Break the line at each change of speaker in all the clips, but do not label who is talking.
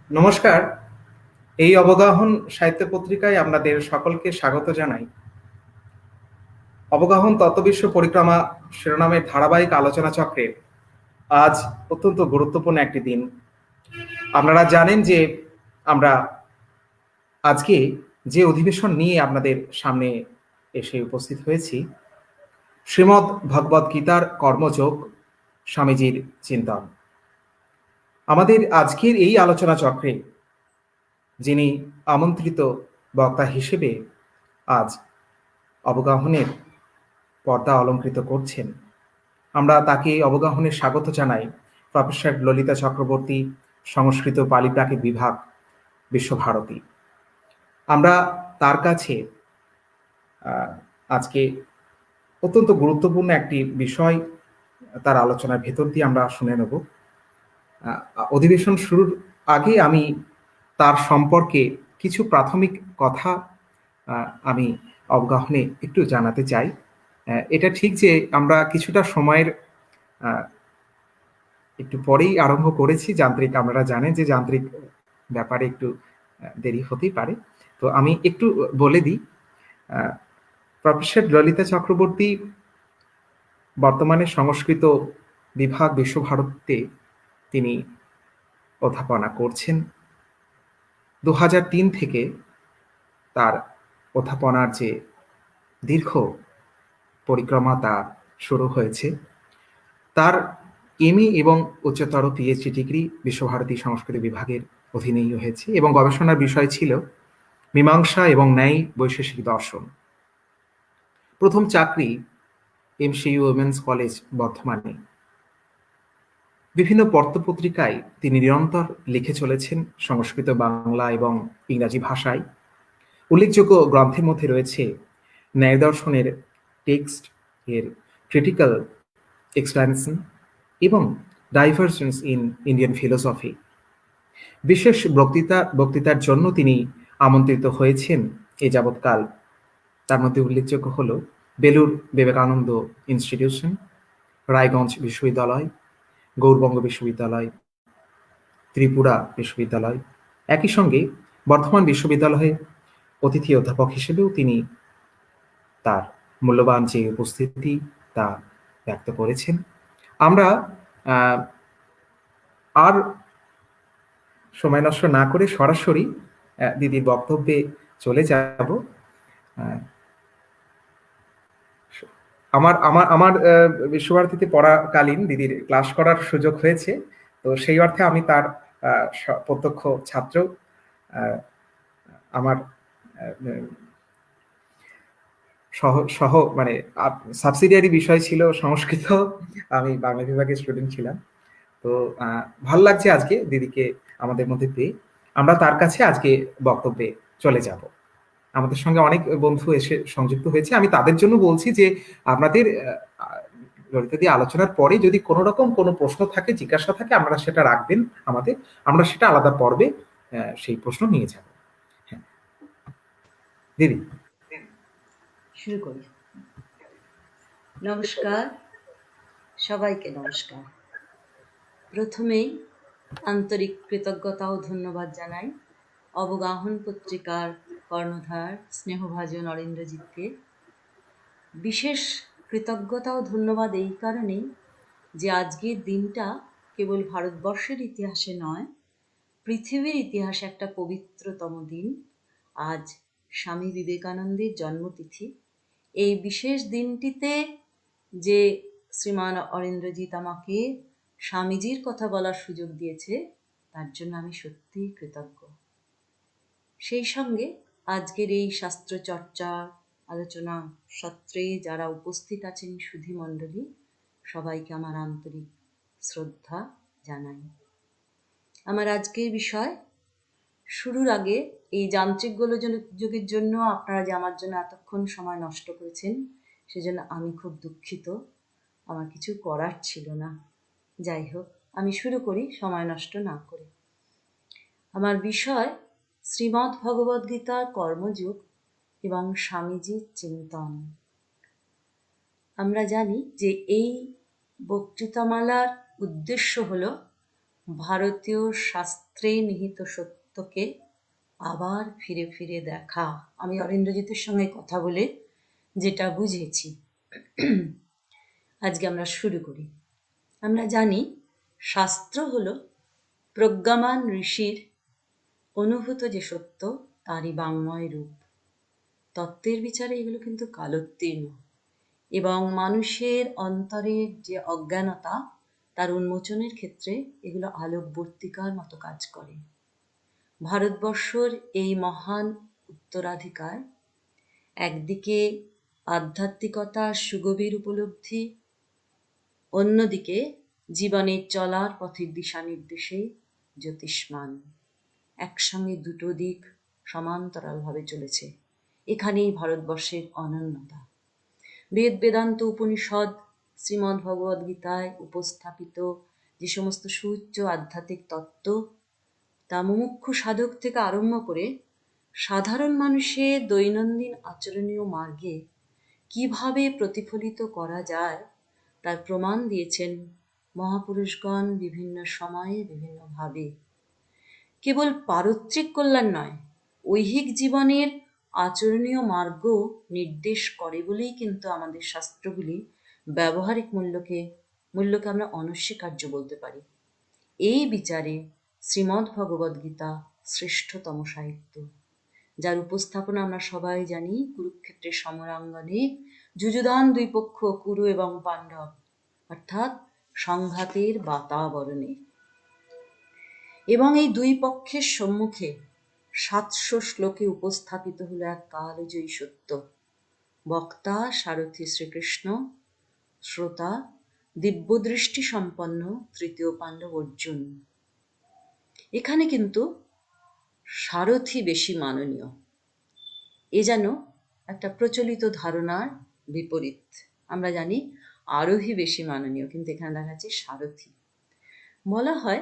নমস্কার। এই অবগাহন সাহিত্য পত্রিকায় আপনাদের সকলকে স্বাগত জানাই। অবগাহন তত্ত্ববিশ্ব পরিক্রমা শিরোনামের ধারাবাহিক আলোচনা চক্রে আজ অত্যন্ত গুরুত্বপূর্ণ একটি দিন। আপনারা জানেন যে আমরা আজকে যে অধিবেশন নিয়ে আপনাদের সামনে এসে উপস্থিত হয়েছি, শ্রীমদ্ ভগবদ গীতার কর্মযোগ, স্বামীজির চিন্তন। আমাদের আজকের এই আলোচনা চক্রে যিনি আমন্ত্রিত বক্তা হিসেবে আজ অবগাহনের পর্দা অলঙ্কৃত করছেন, আমরা তাকে অবগাহনের স্বাগত জানাই। প্রফেসর ললিতা চক্রবর্তী, সংস্কৃত পালি প্রাকৃত বিভাগ, বিশ্বভারতী। আমরা তার কাছে আজকে অত্যন্ত গুরুত্বপূর্ণ একটি বিষয় তার আলোচনার ভেতর দিয়ে আমরা শুনে নেব। অধিবেশন শুরুর আগে আমি তার সম্পর্কে কিছু প্রাথমিক কথা আমি অবগাহনে একটু জানাতে চাই। এটা ঠিক যে আমরা কিছুটা সময়ের একটু পরেই আরম্ভ করেছি। যান্ত্রিক, আপনারা জানেন যে যান্ত্রিক ব্যাপারে একটু দেরি হতেই পারে। তো আমি একটু বলে দিই। প্রফেসর ললিতা চক্রবর্তী বর্তমানে সংস্কৃত বিভাগ, বিশ্বভারতীতে তিনি অধ্যাপনা করছেন। 2003 থেকে তার অধ্যাপনার যে দীর্ঘ পরিক্রমা তা শুরু হয়েছে। তার এমএ এবং উচ্চতর পিএইচডি ডিগ্রি বিশ্বভারতী সংস্কৃত বিভাগের অধীনেই হয়েছে এবং গবেষণার বিষয় ছিল মীমাংসা এবং ন্যায় বৈশেষিক দর্শন। প্রথম চাকরি এমসিইউ উইমেন্স কলেজ বর্ধমানে। বিভিন্ন পত্রপত্রিকায় তিনি নিরন্তর লিখে চলেছেন সংস্কৃত, বাংলা এবং ইংরাজি ভাষায়। উল্লেখযোগ্য গ্রন্থের মধ্যে রয়েছে ন্যায় দর্শনের টেক্সট এর ক্রিটিক্যাল এক্সপ্লানেশন এবং ডাইভারজেন্স ইন ইন্ডিয়ান ফিলোসফি। বিশেষ বক্তৃতার জন্য তিনি আমন্ত্রিত হয়েছেন এ যাবৎকাল। তার মধ্যে উল্লেখযোগ্য হল বেলুর বিবেকানন্দ ইনস্টিটিউশন, রায়গঞ্জ বিশ্ববিদ্যালয়, গৌরবঙ্গ বিশ্ববিদ্যালয়, ত্রিপুরা বিশ্ববিদ্যালয়। একই সঙ্গে বর্ধমান বিশ্ববিদ্যালয়ে অতিথি অধ্যাপক হিসেবেও তিনি তার মূল্যবান যে উপস্থিতি তা ব্যক্ত করেছেন। আমরা আর সময় নষ্ট না করে সরাসরি দিদির বক্তব্যে চলে যাব। আমার আমার আমার বিশ্বভারতীতে পড়াকালীন দিদির ক্লাস করার সুযোগ হয়েছে। তো সেই অর্থে আমি তার প্রত্যক্ষ ছাত্র। আমার সহ মানে সাবসিডিয়ারি বিষয় ছিল সংস্কৃত। আমি বাংলা বিভাগের স্টুডেন্ট ছিলাম। তো ভালো লাগছে আজকে দিদিকে আমাদের মধ্যে পেয়ে। আমরা তার কাছে আজকে বক্তব্যে চলে যাব। আমাদের সঙ্গে অনেক বন্ধু এসে সংযুক্ত হয়েছে। আমি তাদের জন্য বলছি যে আপনাদের ললিতা দি আলোচনার পরে যদি কোনো রকম কোনো প্রশ্ন থাকে, জিজ্ঞাসা থাকে, আপনারা সেটা রাখবেন আমাদের। আমরা সেটা আলাদা পর্বে সেই প্রশ্ন নিয়ে যাব। হ্যাঁ দিদি,
শুরু করি। নমস্কার, সবাইকে নমস্কার। প্রথমেই আন্তরিক কৃতজ্ঞতা ও ধন্যবাদ জানাই অবগাহন পত্রিকার কর্ণধার স্নেহভাজন নরেন্দ্রজিৎকে। বিশেষ কৃতজ্ঞতা ও ধন্যবাদ এই কারণেই যে আজকের দিনটা কেবল ভারতবর্ষের ইতিহাসে নয়, পৃথিবীর ইতিহাসে একটা পবিত্রতম দিন। আজ স্বামী বিবেকানন্দের জন্মতিথি। এই বিশেষ দিনটিতে যে শ্রীমান অরিন্দ্রজিৎ আমাকে স্বামীজির কথা বলার সুযোগ দিয়েছে, তার জন্য আমি সত্যিই কৃতজ্ঞ। সেই সঙ্গে আজকের এই শাস্ত্র চর্চা আলোচনা সত্রে যারা উপস্থিত আছেন সুধী মণ্ডলী, সবাইকে আমার আন্তরিক শ্রদ্ধা জানাই। আমার আজকের বিষয় শুরুর আগে এই যান্ত্রিক গোলযোগের জন্য আপনারা যে আমার জন্য এতক্ষণ সময় নষ্ট করেছেন, সেজন্য আমি খুব দুঃখিত। আমার কিছু করার ছিল না। যাই হোক, আমি শুরু করি সময় নষ্ট না করে। আমার বিষয় শ্রীমদ্ ভগবদ গীতার কর্মযোগ এবং স্বামীজির চিন্তন। আমরা জানি যে এই বক্তৃতামালার উদ্দেশ্য হল ভারতীয় শাস্ত্রে নিহিত সত্যকে আবার ফিরে ফিরে দেখা। আমি অরিন্দ্রজিতের সঙ্গে কথা বলে যেটা বুঝেছি, আজকে আমরা শুরু করি। আমরা জানি শাস্ত্র হলো প্রজ্ঞামান ঋষির অনুভূত যে সত্য তারই বাংময় রূপ। তত্ত্বের বিচারে এগুলো কিন্তু কালোত্তীর্ণ এবং মানুষের অন্তরের যে অজ্ঞানতা তার উন্মোচনের ক্ষেত্রে এগুলো আলোকবর্তিকার মতো কাজ করে। ভারতবর্ষর এই মহান উত্তরাধিকার একদিকে আধ্যাত্মিকতার সুগভীর উপলব্ধি, অন্যদিকে জীবনের চলার পথের দিশা নির্দেশে জ্যোতিষ্মান। একসঙ্গে দুটো দিক সমান্তরালভাবে চলেছে। এখানেই ভারতবর্ষের অনন্যতা। বেদ বেদান্ত উপনিষদ শ্রীমদ্ ভগবদ্ গীতায় উপস্থাপিত যে সমস্ত সুউচ্চ আধ্যাত্মিক তত্ত্ব তা মুমুক্ষু সাধক থেকে আরম্ভ করে সাধারণ মানুষের দৈনন্দিন আচরণীয় মার্গে কিভাবে প্রতিফলিত করা যায় তার প্রমাণ দিয়েছেন মহাপুরুষগণ বিভিন্ন সময়ে বিভিন্নভাবে। কেবল পারত্রিক কল্যাণ নয়, ঐহিক জীবনের আচরণীয় মার্গ নির্দেশ করে বলেই কিন্তু আমাদের শাস্ত্রগুলি ব্যবহারিক মূল্যকে আমরা অনস্বীকার্য বলতে পারি। এই বিচারে শ্রীমদ্ ভগবদ্ গীতা শ্রেষ্ঠতম সাহিত্য, যার উপস্থাপনা আমরা সবাই জানি কুরুক্ষেত্রের সমরাঙ্গনে যুযুধান দুই পক্ষ কুরু এবং পাণ্ডব, অর্থাৎ সংঘাতের বাতাবরণে। এবং এই দুই পক্ষের সম্মুখে 700 শ্লোকে উপস্থাপিত হলো এক কালজয়ী সত্য। বক্তা সারথী শ্রীকৃষ্ণ, শ্রোতা দিব্যদৃষ্টি সম্পন্ন তৃতীয় পাণ্ডব অর্জুন। এখানে কিন্তু সারথী বেশি মাননীয়। এ যেন একটা প্রচলিত ধারণার বিপরীত। আমরা জানি আরোহী বেশি মাননীয়, কিন্তু এখানে দেখা যাচ্ছে সারথী। বলা হয়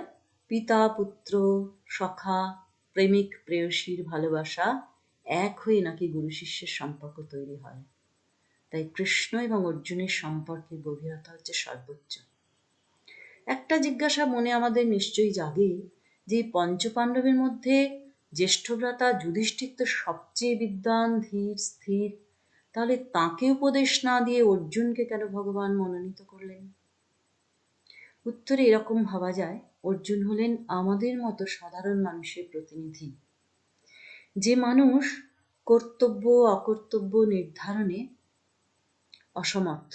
পিতা পুত্র সখা প্রেমিক প্রেয়সীর ভালোবাসা এক হয়ে নাকি গুরু শিষ্যের সম্পর্ক তৈরি হয়। তাই কৃষ্ণ এবং অর্জুনের সম্পর্কের গভীরতা হচ্ছে সর্বোচ্চ। একটা জিজ্ঞাসা মনে আমাদের নিশ্চয়ই জাগে যে পঞ্চপাণ্ডবের মধ্যে জ্যেষ্ঠ ভ্রাতা যুধিষ্ঠির তো সবচেয়ে বিদ্বান, ধীর, স্থির, তাহলে তাকে উপদেশ না দিয়ে অর্জুনকে কেন ভগবান মনোনীত করলেন? উত্তরে এরকম ভাবা যায়, অর্জুন হলেন আমাদের মতো সাধারণ মানুষের প্রতিনিধি। যে মানুষ কর্তব্য অকর্তব্য নির্ধারণে অসমর্থ,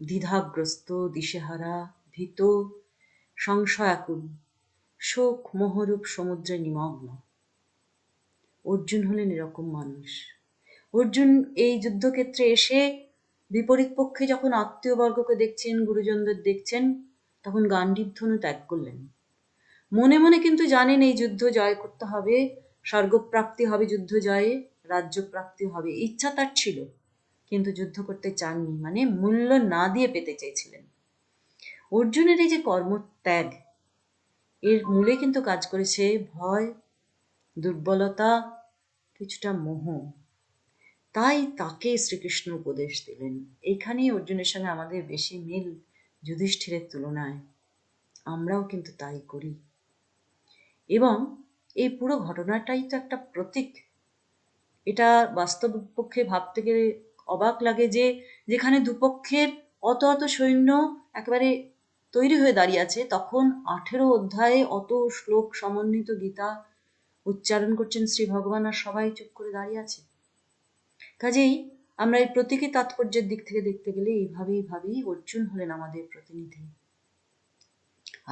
দ্বিধাগ্রস্ত, দিশেহারা, ভীত, সংশয়াকুল, শোক মোহরূপ সমুদ্রে নিমগ্ন। অর্জুন হলেন এরকম মানুষ। অর্জুন এই যুদ্ধক্ষেত্রে এসে বিপরীত পক্ষে যখন আত্মীয়বর্গকে দেখছেন, গুরুজনদের দেখছেন, তখন গান্ডীব ধনু ত্যাগ করলেন। মনে মনে কিন্তু জানেন এই যুদ্ধ জয় করতে হবে, স্বর্গপ্রাপ্তি হবে যুদ্ধ জয়ে, রাজ্যপ্রাপ্তি হবে, ইচ্ছা তার ছিল, কিন্তু যুদ্ধ করতে চাননি, মানে মূল্য না দিয়ে পেতে চেয়েছিলেন। অর্জুনের এই যে কর্মত্যাগ, এর মূলে কিন্তু কাজ করেছে ভয়, দুর্বলতা, কিছুটা মোহ। তাই তাকে শ্রীকৃষ্ণ উপদেশ দিলেন। এখানেই অর্জুনের সঙ্গে আমাদের বেশি মিল যুধিষ্ঠিরের তুলনায়। আমরাও কিন্তু তাই করি। এবং এই পুরো ঘটনাটাই তো একটা প্রতীক। এটা বাস্তব পক্ষে ভাবতে গেলে অবাক লাগে যে যেখানে দুপক্ষের অত অত সৈন্য একেবারে তৈরি হয়ে দাঁড়িয়ে আছে, তখন 18 অধ্যায়ে অত শ্লোক সমন্বিত গীতা উচ্চারণ করছেন শ্রী ভগবান, আর সবাই চুপ করে দাঁড়িয়ে আছে। কাজেই আমরা এই প্রতীকী তাৎপর্যের দিক থেকে দেখতে গেলে এইভাবেই ভাবি অর্জুন হলেন আমাদের প্রতিনিধি।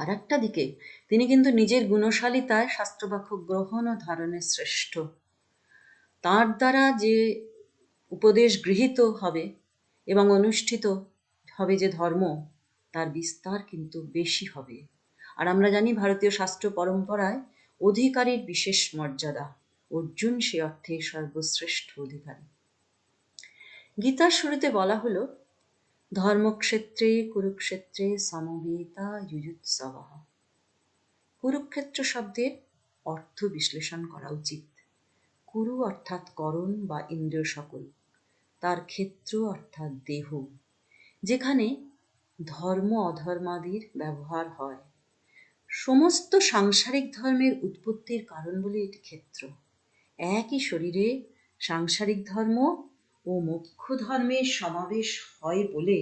আর একটা দিকে তিনি কিন্তু নিজের গুণশালিতায় শাস্ত্রবাক্য গ্রহণ ও ধারণে শ্রেষ্ঠ। তার দ্বারা যে উপদেশ গৃহীত হবে এবং অনুষ্ঠিত হবে যে ধর্ম, তার বিস্তার কিন্তু বেশি হবে। আর আমরা জানি ভারতীয় শাস্ত্র পরম্পরায় অধিকারীর বিশেষ মর্যাদা। অর্জুন সে অর্থে সর্বশ্রেষ্ঠ অধিকারী। গীতার শুরুতে বলা হলো ধর্মক্ষেত্রে কুরুক্ষেত্রে সমবেতা যুযুৎসবঃ। কুরুক্ষেত্র শব্দের অর্থ বিশ্লেষণ করা উচিত। কুরু অর্থাৎ করণ বা ইন্দ্রিয় সকল, তার ক্ষেত্র অর্থাৎ দেহ, যেখানে ধর্ম অধর্মাদির ব্যবহার হয়। সমস্ত সাংসারিক ধর্মের উৎপত্তির কারণ বলে এটি ক্ষেত্র। একই শরীরে সাংসারিক ধর্ম ও মোক্ষ ধর্মের সমাবেশ হয় বলে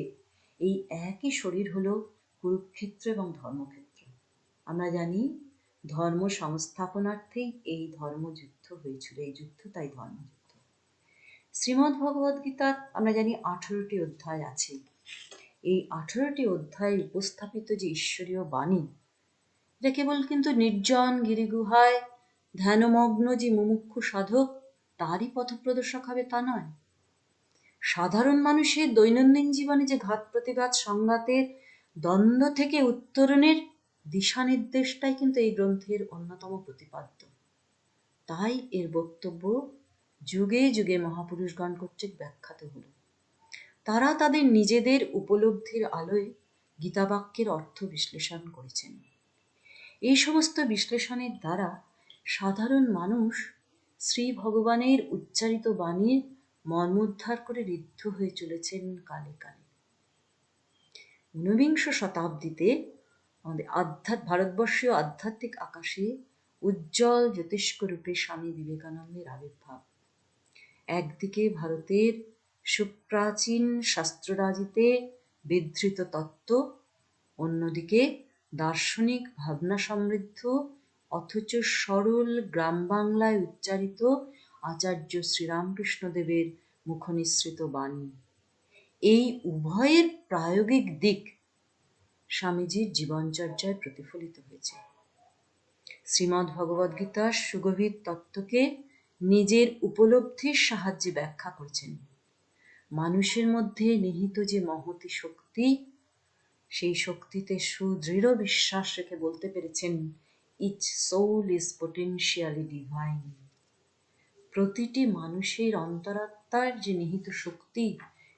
এই একই শরীর হলো কুরুক্ষেত্র এবং ধর্মক্ষেত্র। আমরা জানি ধর্ম সংস্থাপনার্থেই এই ধর্মযুদ্ধ হয়েছিল, এই যুদ্ধ তাই ধর্মযুদ্ধ। শ্রীমদ্ ভগবদ গীতার আমরা জানি 18টি অধ্যায় আছে। এই 18টি অধ্যায়ে উপস্থাপিত যে ঈশ্বরীয় বাণী, এটা কেবল কিন্তু নির্জন গিরিগুহায় ধ্যানমগ্ন যে মুমুক্ষু সাধক তারই পথপ্রদর্শক হবে তা নয়। সাধারণ মানুষের দৈনন্দিন জীবনে যে ঘাত প্রতিঘাত সংঘাতের দ্বন্দ্ব থেকে উত্তরণের দিশা নির্দেশটাই কিন্তু এই গ্রন্থের অন্যতম প্রতিপাদ্য। তাই এর বক্তব্য যুগে যুগে মহাপুরুষগণ কর্তৃক ব্যাখ্যাত হল। তারা তাদের নিজেদের উপলব্ধির আলোয় গীতাবাক্যের অর্থ বিশ্লেষণ করেছেন। এই সমস্ত বিশ্লেষণের দ্বারা সাধারণ মানুষ শ্রী ভগবানের উচ্চারিত বাণীর মর্মোদ্ধার করে ঋদ্ধ হয়ে চলেছেন কালে কালে। ঊনবিংশ শতাব্দীতে আমাদের ভারতবর্ষীয় আধ্যাত্মিক আকাশে উজ্জ্বল জ্যোতিষ্ক রূপে স্বামী বিবেকানন্দের আবির্ভাব। একদিকে ভারতের সুপ্রাচীন শাস্ত্ররাজিতে বিধৃত তত্ত্ব, অন্যদিকে দার্শনিক ভাবনা সমৃদ্ধ অথচ সরল গ্রাম বাংলায় উচ্চারিত আচার্য শ্রীরামকৃষ্ণদেবের মুখনিসৃত বাণী। এই উভয়ের প্রায়োগিক দিক স্বামীজির জীবনচর্যায় প্রতিফলিত হয়েছে। শ্রীমদ্ ভগবদ গীতার সুগভীর তত্ত্বকে নিজের উপলব্ধির সাহায্যে ব্যাখ্যা করেছেন। মানুষের মধ্যে নিহিত যে মহতী শক্তি, সেই শক্তিতে সুদৃঢ় বিশ্বাস রেখে বলতে পেরেছেন, each soul is potentially divine. প্রতিটি মানুষের অন্তরাত্মার যে নিহিত শক্তি,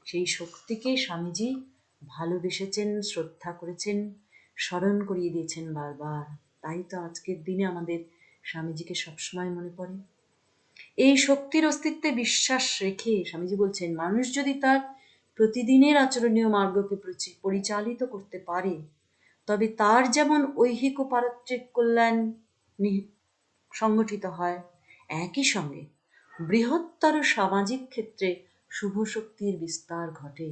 সেই শক্তিকে স্বামীজি ভালোবেসেছেন, শ্রদ্ধা করেছেন, স্মরণ করিয়ে দিয়েছেন বারবার। তাই তো আজকের দিনে আমাদের স্বামীজিকে সবসময় মনে পড়ে। এই শক্তির অস্তিত্বে বিশ্বাস রেখে স্বামীজি বলছেন, মানুষ যদি তার প্রতিদিনের আচরণীয় মার্গকে পরিচালিত করতে পারে, তবে তার যেমন ঐহিক ও পারত্রিক কল্যাণ সংগঠিত হয়, একই সঙ্গে বৃহত্তর সামাজিক ক্ষেত্রে শুভ শক্তির বিস্তার ঘটে।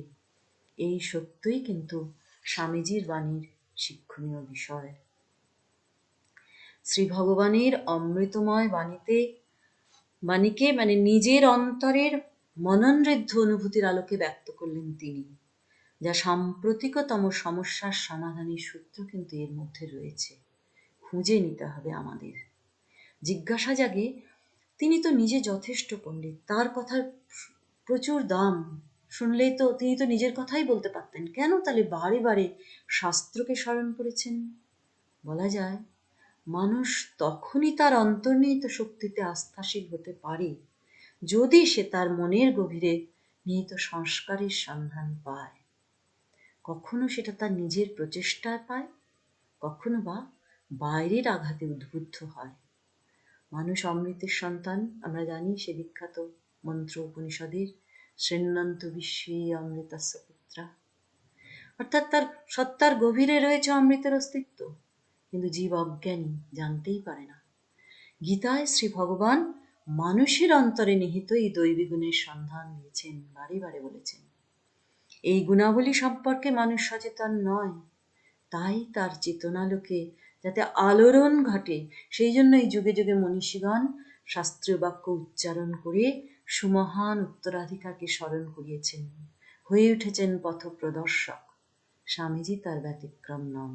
এই সত্যই কিন্তু স্বামীজির বাণীর শিক্ষণীয় বিষয়। শ্রী ভগবানের অমৃতময় বাণীকে নিজের অন্তরের মননঋদ্ধ অনুভূতির আলোকে ব্যক্ত করলেন তিনি, যা সাম্প্রতিকতম সমস্যার সমাধানের সূত্র কিন্তু এর মধ্যে রয়েছে। খুঁজে নিতে হবে আমাদের। জিজ্ঞাসা জাগে, তিনি তো নিজে যথেষ্ট পণ্ডিত, তার কথার প্রচুর দাম, শুনলেই তো তিনি তো নিজের কথাই বলতে পারতেন, কেন তাহলে বারে বারে শাস্ত্রকে স্মরণ করেছেন? বলা যায়, মানুষ তখনই তার অন্তর্নিহিত শক্তিতে আস্থাশীল হতে পারে যদি সে তার মনের গভীরে নিহিত সংস্কারের সন্ধান পায়। কখনো সেটা তার নিজের প্রচেষ্টায় পায়, কখনো বা বাইরের আঘাতে উদ্বুদ্ধ হয়। মানুষ অমৃতের সন্তান, আমরা জানি সে বিখ্যাত মন্ত্র উপনিষদের শৃণ্বন্তু বিশ্বে অমৃতস্য পুত্রা। অর্থাৎ তার সত্তার গভীরে রয়েছে অমৃতের অস্তিত্ব, কিন্তু জীব অজ্ঞানী, জানতেই পারে না। গীতায় শ্রী ভগবান মানুষের অন্তরে নিহিত এই দৈবী গুণের সন্ধান দিয়েছেন, বারে বারে বলেছেন। এই গুণাবলী সম্পর্কে মানুষ সচেতন নয়, তাই তার চেতনালোকে যাতে আলোড়ন ঘটে, সেই জন্য এই যুগে যুগে মনীষীগণ শাস্ত্রীয় বাক্য উচ্চারণ করে সুমহান উত্তরাধিকারকে স্মরণ করিয়েছেন, হয়ে উঠেছেন পথপ্রদর্শক। স্বামীজি তার ব্যতিক্রম নন।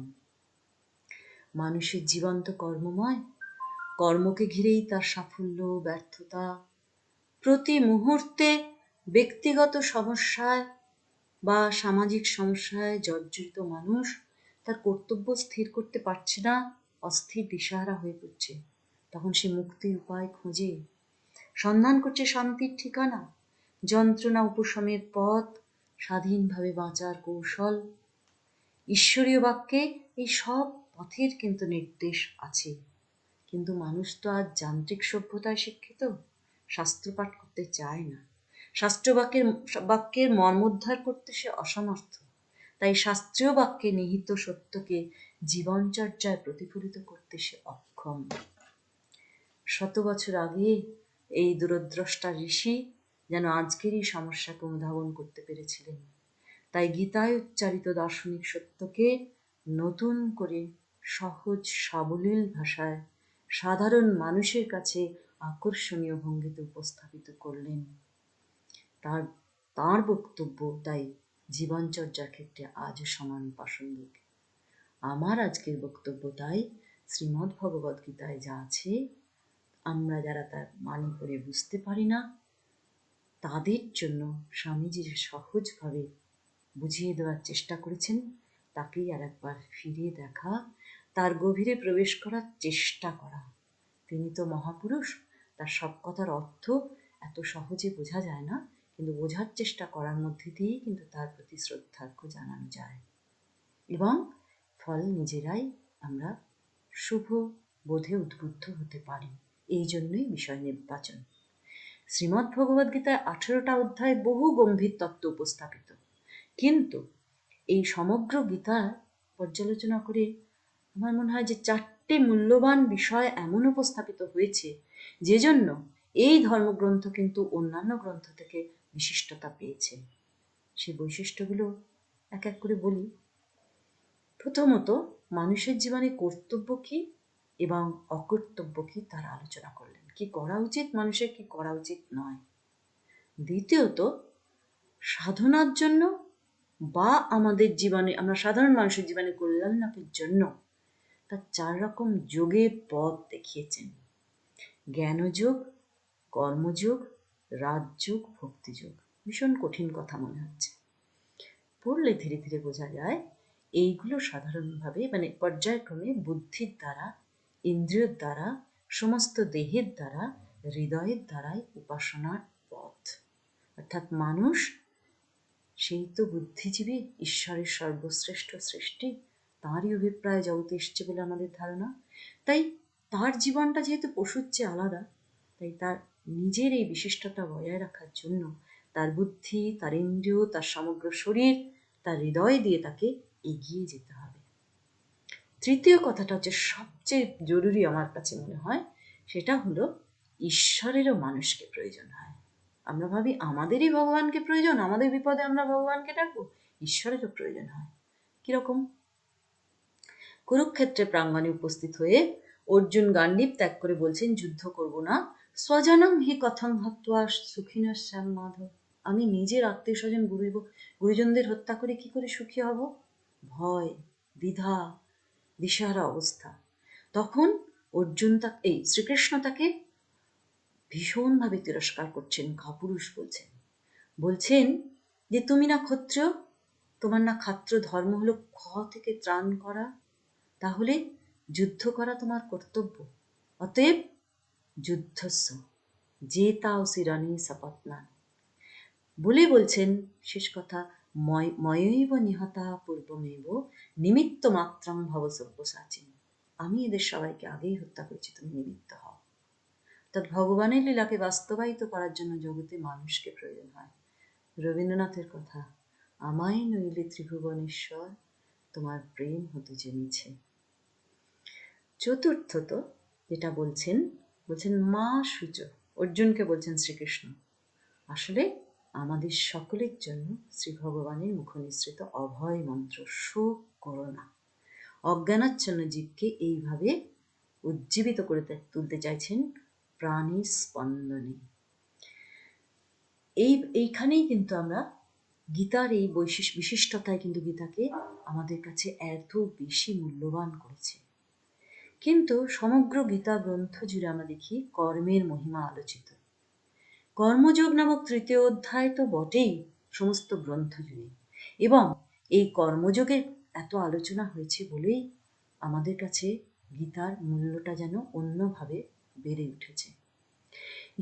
মানুষের জীবন তো কর্মময়, কর্মকে ঘিরেই তার সাফল্য ব্যর্থতা। প্রতি মুহূর্তে ব্যক্তিগত সমস্যায় বা সামাজিক সমস্যায় জর্জরিত মানুষ তার কর্তব্য স্থির করতে পারছে না, অস্থির দিশাহারা হয়ে পড়ছে। তখন সে মুক্তির উপায় খোঁজে, সন্ধান করছে শান্তির ঠিকানা, যন্ত্রণা উপশমের পথ, স্বাধীনভাবে বাঁচার কৌশল। ঈশ্বরীয় বাক্যে এই সব পথের কিন্তু নির্দেশ আছে। কিন্তু মানুষ তো আজ যান্ত্রিক সভ্যতায় শিক্ষিত, শাস্ত্রপাঠ করতে চায় না, বাক্যের মর্মোদ্ধার করতে সে অসমর্থ। তাই শাস্ত্রীয় বাক্যে নিহিত সত্যকে জীবনচর্যায় প্রতিফলিত করতে সে অক্ষম। 100 বছর আগে এই দূরদ্রষ্টা ঋষি যেন আজকেরই সমস্যাকে অনুধাবন করতে পেরেছিলেন। তাই গীতায় উচ্চারিত দার্শনিক সত্যকে নতুন করে সহজ সাবলীল ভাষায় সাধারণ মানুষের কাছে আকর্ষণীয় ভঙ্গিতে উপস্থাপিত করলেন। তার বক্তব্য তাই জীবনচর্যার ক্ষেত্রে আজও সমান প্রাসঙ্গিক। আমার আজকের বক্তব্য তাই শ্রীমদ্ ভগবদ্ গীতায় যা আছে, আমরা যারা তার মানে করে বুঝতে পারি না, তাদের জন্য স্বামীজি সহজভাবে বুঝিয়ে দেওয়ার চেষ্টা করেছেন, তাকেই আর একবার ফিরে দেখা, তার গভীরে প্রবেশ করার চেষ্টা করা। তিনি তো মহাপুরুষ, তার সব কথার অর্থ এত সহজে বোঝা যায় না, কিন্তু বোঝার চেষ্টা করার মধ্যে দিয়েই কিন্তু তার প্রতি শ্রদ্ধার্ঘ্য জানানো যায়, এবং ফল নিজেরাই আমরা শুভ বোধে উদ্বুদ্ধ হতে পারি। এই জন্যই বিষয় নির্বাচন। শ্রীমদ্ ভগবদ্ গীতায় 18টা অধ্যায় বহু গম্ভীর তত্ত্ব উপস্থাপিত, কিন্তু এই সমগ্র গীতা পর্যালোচনা করে আমার মনে হয় যে 4টে মূল্যবান বিষয় এমন উপস্থাপিত হয়েছে, যে জন্য এই ধর্মগ্রন্থ কিন্তু অন্যান্য গ্রন্থ থেকে বিশিষ্টতা পেয়েছে। সেই বৈশিষ্ট্যগুলো এক এক করে বলি। প্রথমত, মানুষের জীবনে কর্তব্য কি এবং অকর্তব্য কি তার আলোচনা করলেন, কি করা উচিত মানুষের, কি করা উচিত নয়। দ্বিতীয়ত, সাধনার জন্য বা আমাদের জীবনে, আমরা সাধারণ মানুষের জীবনে কল্যাণ লাভের জন্য তার 4 রকম যোগের পথ দেখিয়েছেন: জ্ঞানযোগ, কর্মযোগ, রাজযোগ, ভক্তিযোগ। ভীষণ কঠিন কথা মনে হচ্ছে, পড়লে ধীরে ধীরে বোঝা যায় এইগুলো সাধারণভাবে মানে পর্যায়ক্রমে বুদ্ধির দ্বারা, ইন্দ্রিয়ের দ্বারা, সমস্ত দেহের দ্বারা, হৃদয়ের দ্বারাই উপাসনার পথ। অর্থাৎ মানুষ সেই তো বুদ্ধিজীবী, ঈশ্বরের সর্বশ্রেষ্ঠ সৃষ্টি, তাঁরই অভিপ্রায় জগতে এসছে বলে আমাদের ধারণা। তাই তার জীবনটা যেহেতু পশুর চেয়ে আলাদা, তাই তার নিজের এই বিশিষ্টতা বজায় রাখার জন্য তার বুদ্ধি, তার ইন্দ্রিয়, তার সমগ্র শরীর, তার হৃদয় দিয়ে তাকে এগিয়ে যেতে হবে। তৃতীয় কথাটা হচ্ছে সবচেয়ে জরুরি আমার কাছে মনে হয়, সেটা হলো ঈশ্বরেরও মানুষকে প্রয়োজন হয়। আমরা ভাবি আমাদেরই ভগবানকে প্রয়োজন, আমাদের বিপদে আমরা ভগবানকে ডাকবো, ঈশ্বরেরও প্রয়োজন হয়। কিরকম? কুরুক্ষেত্রে প্রাঙ্গণে উপস্থিত হয়ে অর্জুন গান্ডীব ত্যাগ করে বলছেন, যুদ্ধ করব না, স্বজনম হি কথং হত্বা সুখিনঃ শ্যাম মাধব। আমি নিজের আত্মীয় স্বজন গুরুজনদের হত্যা করে কি করে সুখী হব? ভয়, দ্বিধা, দিশাহারা অবস্থা। তখন অর্জুন শ্রীকৃষ্ণ তাকে ভীষণভাবে তিরস্কার করছেন, কাপুরুষ বলছেন যে তুমি না ক্ষত্রিয়, তোমার না ক্ষাত্র ধর্ম হলো খ থেকে ত্রাণ করা, তাহলে যুদ্ধ করা তোমার কর্তব্য। অতএব যুদ্ধস্য জেতাওসি রণে সপত্নান। বলছেন শেষ কথা, ময়ৈব নিহতা পূর্বমেব নিমিত্ত মাত্রং ভব সব্যসাচিন। আমি এদের সবাইকে আগেই হত্যা করেছি, তুমি নিমিত্ত হও। অর্থাৎ ভগবানের লীলাকে বাস্তবায়িত করার জন্য জগতে মানুষকে প্রয়োজন হয়। রবীন্দ্রনাথের কথা, আমায় নইলে ত্রিভুবনেশ্বর, তোমার প্রেম হতে জেনেছে। চতুর্থত যেটা বলছেন মা সূচ, অর্জুনকে বলছেন শ্রীকৃষ্ণ, আসলে আমাদের সকলের জন্য শ্রী ভগবানের মুখনিসৃত অভয় মন্ত্র, শোক করো না। অজ্ঞানাচ্ছন্ন জীবকে এইভাবে উজ্জীবিত করে তুলতে চাইছেন প্রাণীর স্পন্দনে। এইখানেই কিন্তু আমরা গীতার এই বিশিষ্টতায় কিন্তু গীতাকে আমাদের কাছে এত বেশি মূল্যবান করেছে। কিন্তু সমগ্র গীতা গ্রন্থ জুড়ে আমরা দেখি কর্মের মহিমা আলোচিত। কর্মযোগ নামক 3য় অধ্যায় তো বটেই সমস্ত গ্রন্থ জুড়ে, এবং এই কর্মযোগের এত আলোচনা হয়েছে বলেই আমাদের কাছে গীতার মূল্যটা যেন অন্যভাবে বেড়ে উঠেছে।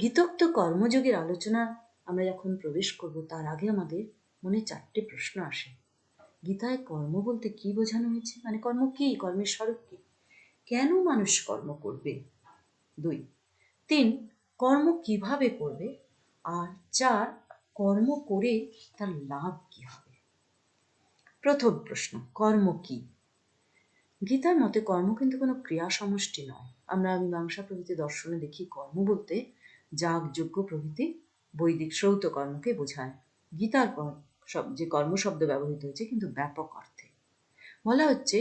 গীতোক্ত কর্মযোগের আলোচনা আমরা যখন প্রবেশ করব, তার আগে আমাদের মনে 4টে প্রশ্ন আসে। গীতায় কর্ম বলতে কি বোঝানো হয়েছে, মানে কর্ম কি, কর্মের স্বরূপ কি, কেন মানুষ কর্ম করবে, 2, 3 কর্ম কিভাবে করবে, আর 4 কর্ম করে তার লাভ কি হবে। প্রথম প্রশ্ন, কর্ম কি? গীতার মতে কর্ম কিন্তু কোনো ক্রিয়া সমষ্টি নয়। আমরা মীমাংসা প্রভৃতি দর্শনে দেখি কর্ম বলতে যাগযজ্ঞ প্রভৃতি বৈদিক শ্রৌত কর্মকে বোঝায়। গীতার পর যে কর্ম শব্দ ব্যবহৃত হয়েছে কিন্তু ব্যাপক অর্থে বলা হচ্ছে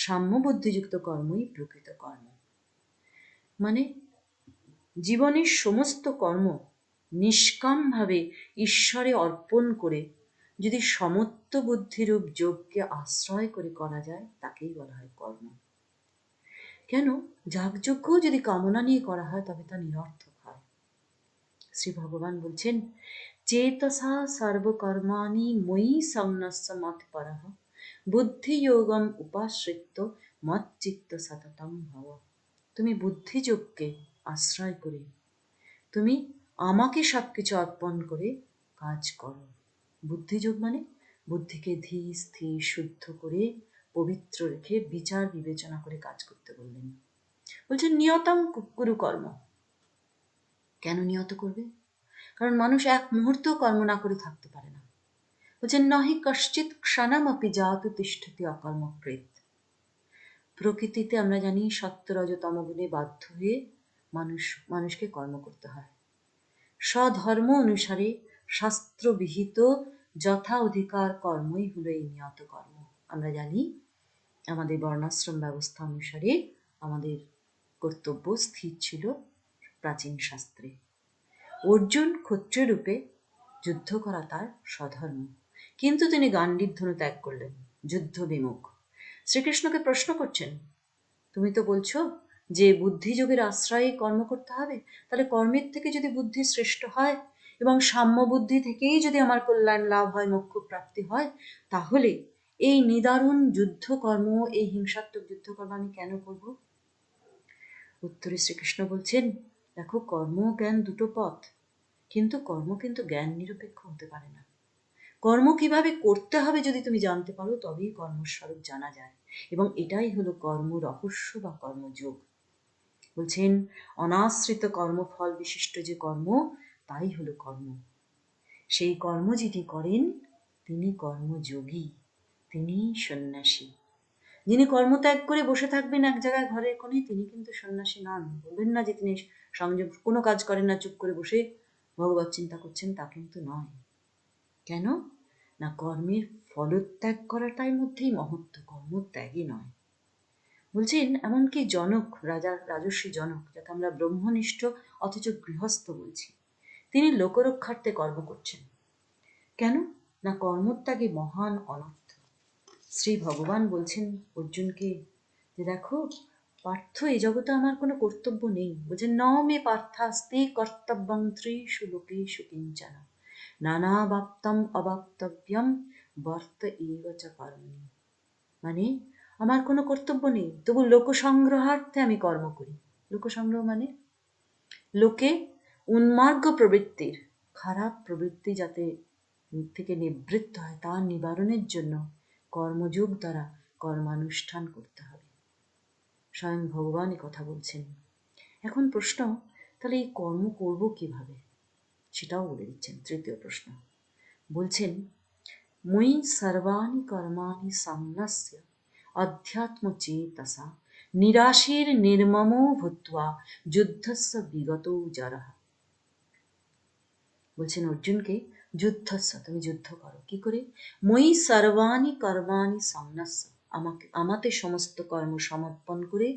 সাম্যবুদ্ধিযুক্ত কর্মই প্রকৃত কর্ম। মানে জীবনের সমস্ত কর্ম নিষ্কামভাবে ঈশ্বরে অর্পণ করে যদি সমত্ব বুদ্ধিরূপ যোগকে আশ্রয় করে করা যায় তাকেই বলা হয় কর্ম। কেন? যাগযজ্ঞ যদি কামনা নিয়ে করা হয় তবে তা নিরর্থক হয়। শ্রী ভগবান বলছেন চেতসা সর্বকর্মাণি ময়ি সংন্যস্য মৎপরঃ বুদ্ধিযোগম উপাশ্রিত্য মচ্চিত্ত সততম ভব। তুমি বুদ্ধিযোগকে আশ্রয় করে তুমি আমাকে সবকিছু অর্পণ করে কাজ করো। বুদ্ধিযোগ মানে বুদ্ধিকে ধীর স্থির শুদ্ধ করে পবিত্র রেখে বিচার বিবেচনা করে কাজ করতে বললেন। বলছেন নিয়তম কুরু কর্ম। কেন নিয়ত করবে? কারণ মানুষ এক মুহূর্ত কর্ম না করে থাকতে পারে না। বলছেন নহি কশ্চিৎ ক্ষণমপি জাতু তিষ্ঠতি অকর্মকৃত। প্রকৃতিতে আমরা জানি সত্য রজ তমগুণে বাধ্য হয়ে মানুষকে কর্ম করতে হয়। স্বধর্ম অনুসারে শাস্ত্রবিহিত যথা অধিকার কর্মই হলো এই নিয়ত কর্ম। আমরা জানি আমাদের বর্ণাশ্রম ব্যবস্থা অনুসারে আমাদের কর্তব্য স্থির ছিল প্রাচীন শাস্ত্রে। অর্জুন ক্ষত্রিয় রূপে যুদ্ধ করা তার স্বধর্ম, কিন্তু তিনি গান্ডীব ধনু ত্যাগ করলেন, যুদ্ধ বিমুখ। শ্রীকৃষ্ণকে প্রশ্ন করছেন তুমি তো বলছো যে বুদ্ধিযোগের আশ্রয়ে কর্ম করতে হবে, তাহলে কর্মের থেকে যদি বুদ্ধি শ্রেষ্ঠ হয় এবং সাম্য বুদ্ধি থেকেই যদি আমার কল্যাণ লাভ হয়, মোক্ষ প্রাপ্তি হয়, তাহলে এই নিদারুণ যুদ্ধকর্ম, এই হিংসাত্মক যুদ্ধকর্ম আমি কেন করব? উত্তরে শ্রীকৃষ্ণ বলছেন দেখো কর্ম জ্ঞান দুটো পথ, কিন্তু কর্ম কিন্তু জ্ঞান নিরপেক্ষ হতে পারে না। কর্ম কিভাবে করতে হবে যদি তুমি জানতে পারো তবেই কর্মস্বরূপ জানা যায়, এবং এটাই হলো কর্ম রহস্য বা কর্মযোগ। বলছেন অনাশ্রিত কর্মফল বিশিষ্ট যে কর্ম তাই হলো কর্ম। সেই কর্ম যিনি করেন তিনি কর্মযোগী, তিনি সন্ন্যাসী। যিনি কর্মত্যাগ করে বসে থাকবেন এক জায়গায় ঘরের কোণে তিনি কিন্তু সন্ন্যাসী নন। বলবেন না যে তিনি সংযম কোনো কাজ করেন না, চুপ করে বসে ভগবত চিন্তা করছেন, তা কিন্তু নয়। কেন না কর্মের ফলত্যাগ করাটাই মধ্যেই মহত্ব, কর্মত্যাগই নয়। বলছেন এমনকি জনক, রাজর্ষি জনক, যাকে আমরা ব্রহ্মনিষ্ঠ অথচ গৃহস্থ বলছি, তিনি লোকরক্ষার্থে কর্ম করছেন। কেন না কর্মত্যাগে মহান অনর্থ। শ্রী ভগবান বলছেন অর্জুনকে যে দেখো পার্থ, এই জগতে আমার কোনো কর্তব্য নেই। বলছেন ন মে পার্থাস্তি কর্তব্যং ত্রিষু লোকেষু কিঞ্চন নানাবাপ্তম অবাপ্তব্যম বর্ত এব চ কর্মণি। মানে আমার কোনো কর্তব্য নেই, তবু লোকসংগ্রহার্থে আমি কর্ম করি। লোকসংগ্রহ মানে লোকে উন্মার্গ প্রবৃত্তির, খারাপ প্রবৃত্তি যাতে থেকে নিবৃত্ত হয় তার নিবারণের জন্য কর্মযোগ দ্বারা কর্মানুষ্ঠান করতে হবে। স্বয়ং ভগবান কথা বলছেন। এখন প্রশ্ন, তাহলে এই কর্ম করব কিভাবে, সেটাও বলে দিচ্ছেন। তৃতীয় প্রশ্ন বলছেন মই সর্বাণি কর্মাণি সংন্যস্য অধ্যাত্মচেতসা নিরাশীর নির্মম ভূত্বা যুদ্ধস্য বিগত জরহ। বলছেন অর্জুনকে যুদ্ধস্য, তুমি যুদ্ধ করো। কি করে? মই সর্বাণি কর্মাণি সংন্যস্য, আমাতে সমস্ত কর্ম সমর্পণ করে,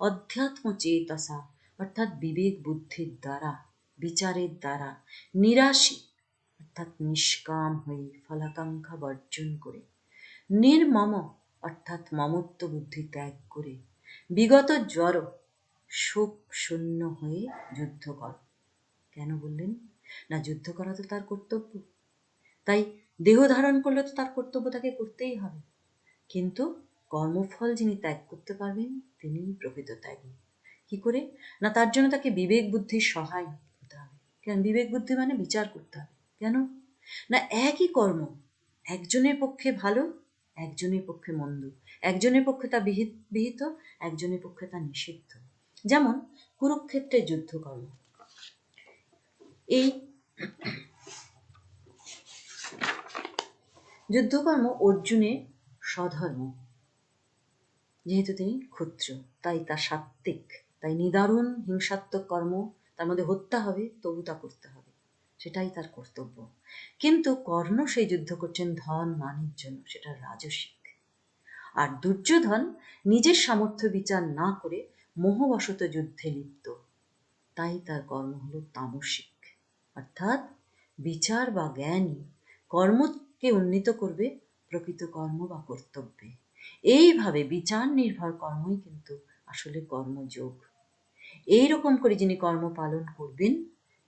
অধ্যাত্ম চেতসা অর্থাৎ বিবেক বুদ্ধির দ্বারা, বিচারের দ্বারা, নিরাশী অর্থাৎ নিষ্কাম হয়ে ফলাকাঙ্ক্ষা বর্জন করে, নির্মম অর্থাৎ মমত্ব বুদ্ধি ত্যাগ করে, বিগত জ্বর শোক শূন্য হয়ে যুদ্ধ কর। কেন বললেন না যুদ্ধ করা তো তার কর্তব্য, তাই দেহ ধারণ করলে তো তার কর্তব্য তাকে করতেই হবে। কিন্তু কর্মফল যিনি ত্যাগ করতে পারবেন তিনিই প্রকৃত ত্যাগী। কি করে? না তার জন্য তাকে বিবেক বুদ্ধির সহায় হতে হবে। কেন বিবেক বুদ্ধি মানে বিচার করতে হবে। কেন না একই কর্ম একজনের পক্ষে ভালো, একজনের পক্ষে মন্দ, একজনের পক্ষে তা বিহিত, একজনের পক্ষে তা নিষিদ্ধ। যেমন কুরুক্ষেত্রের যুদ্ধকর্ম, এই যুদ্ধকর্ম অর্জুনের স্বধর্ম, যেহেতু তিনি ক্ষুদ্র, তাই তা সাত্ত্বিক, তাই নিদারুণ হিংসাত্মক কর্ম, তার মধ্যে হত্যা হবে, তবু তা করতে হবে, সেটাই তার কর্তব্য। কিন্তু কর্ণ সেই যুদ্ধ করছেন ধন মানের জন্য, সেটা রাজসিক। আর দুর্যোধন নিজের সামর্থ্য বিচার না করে মোহবশত যুদ্ধে লিপ্ত, তাই তার কর্ম হলো তামসিক। অর্থাৎ বিচার বা জ্ঞানই কর্মকে উন্নীত করবে প্রকৃত কর্ম বা কর্তব্যে। এইভাবে বিচার নির্ভর কর্মই কিন্তু আসলে কর্মযোগ। এইরকম করে যিনি কর্ম পালন করবেন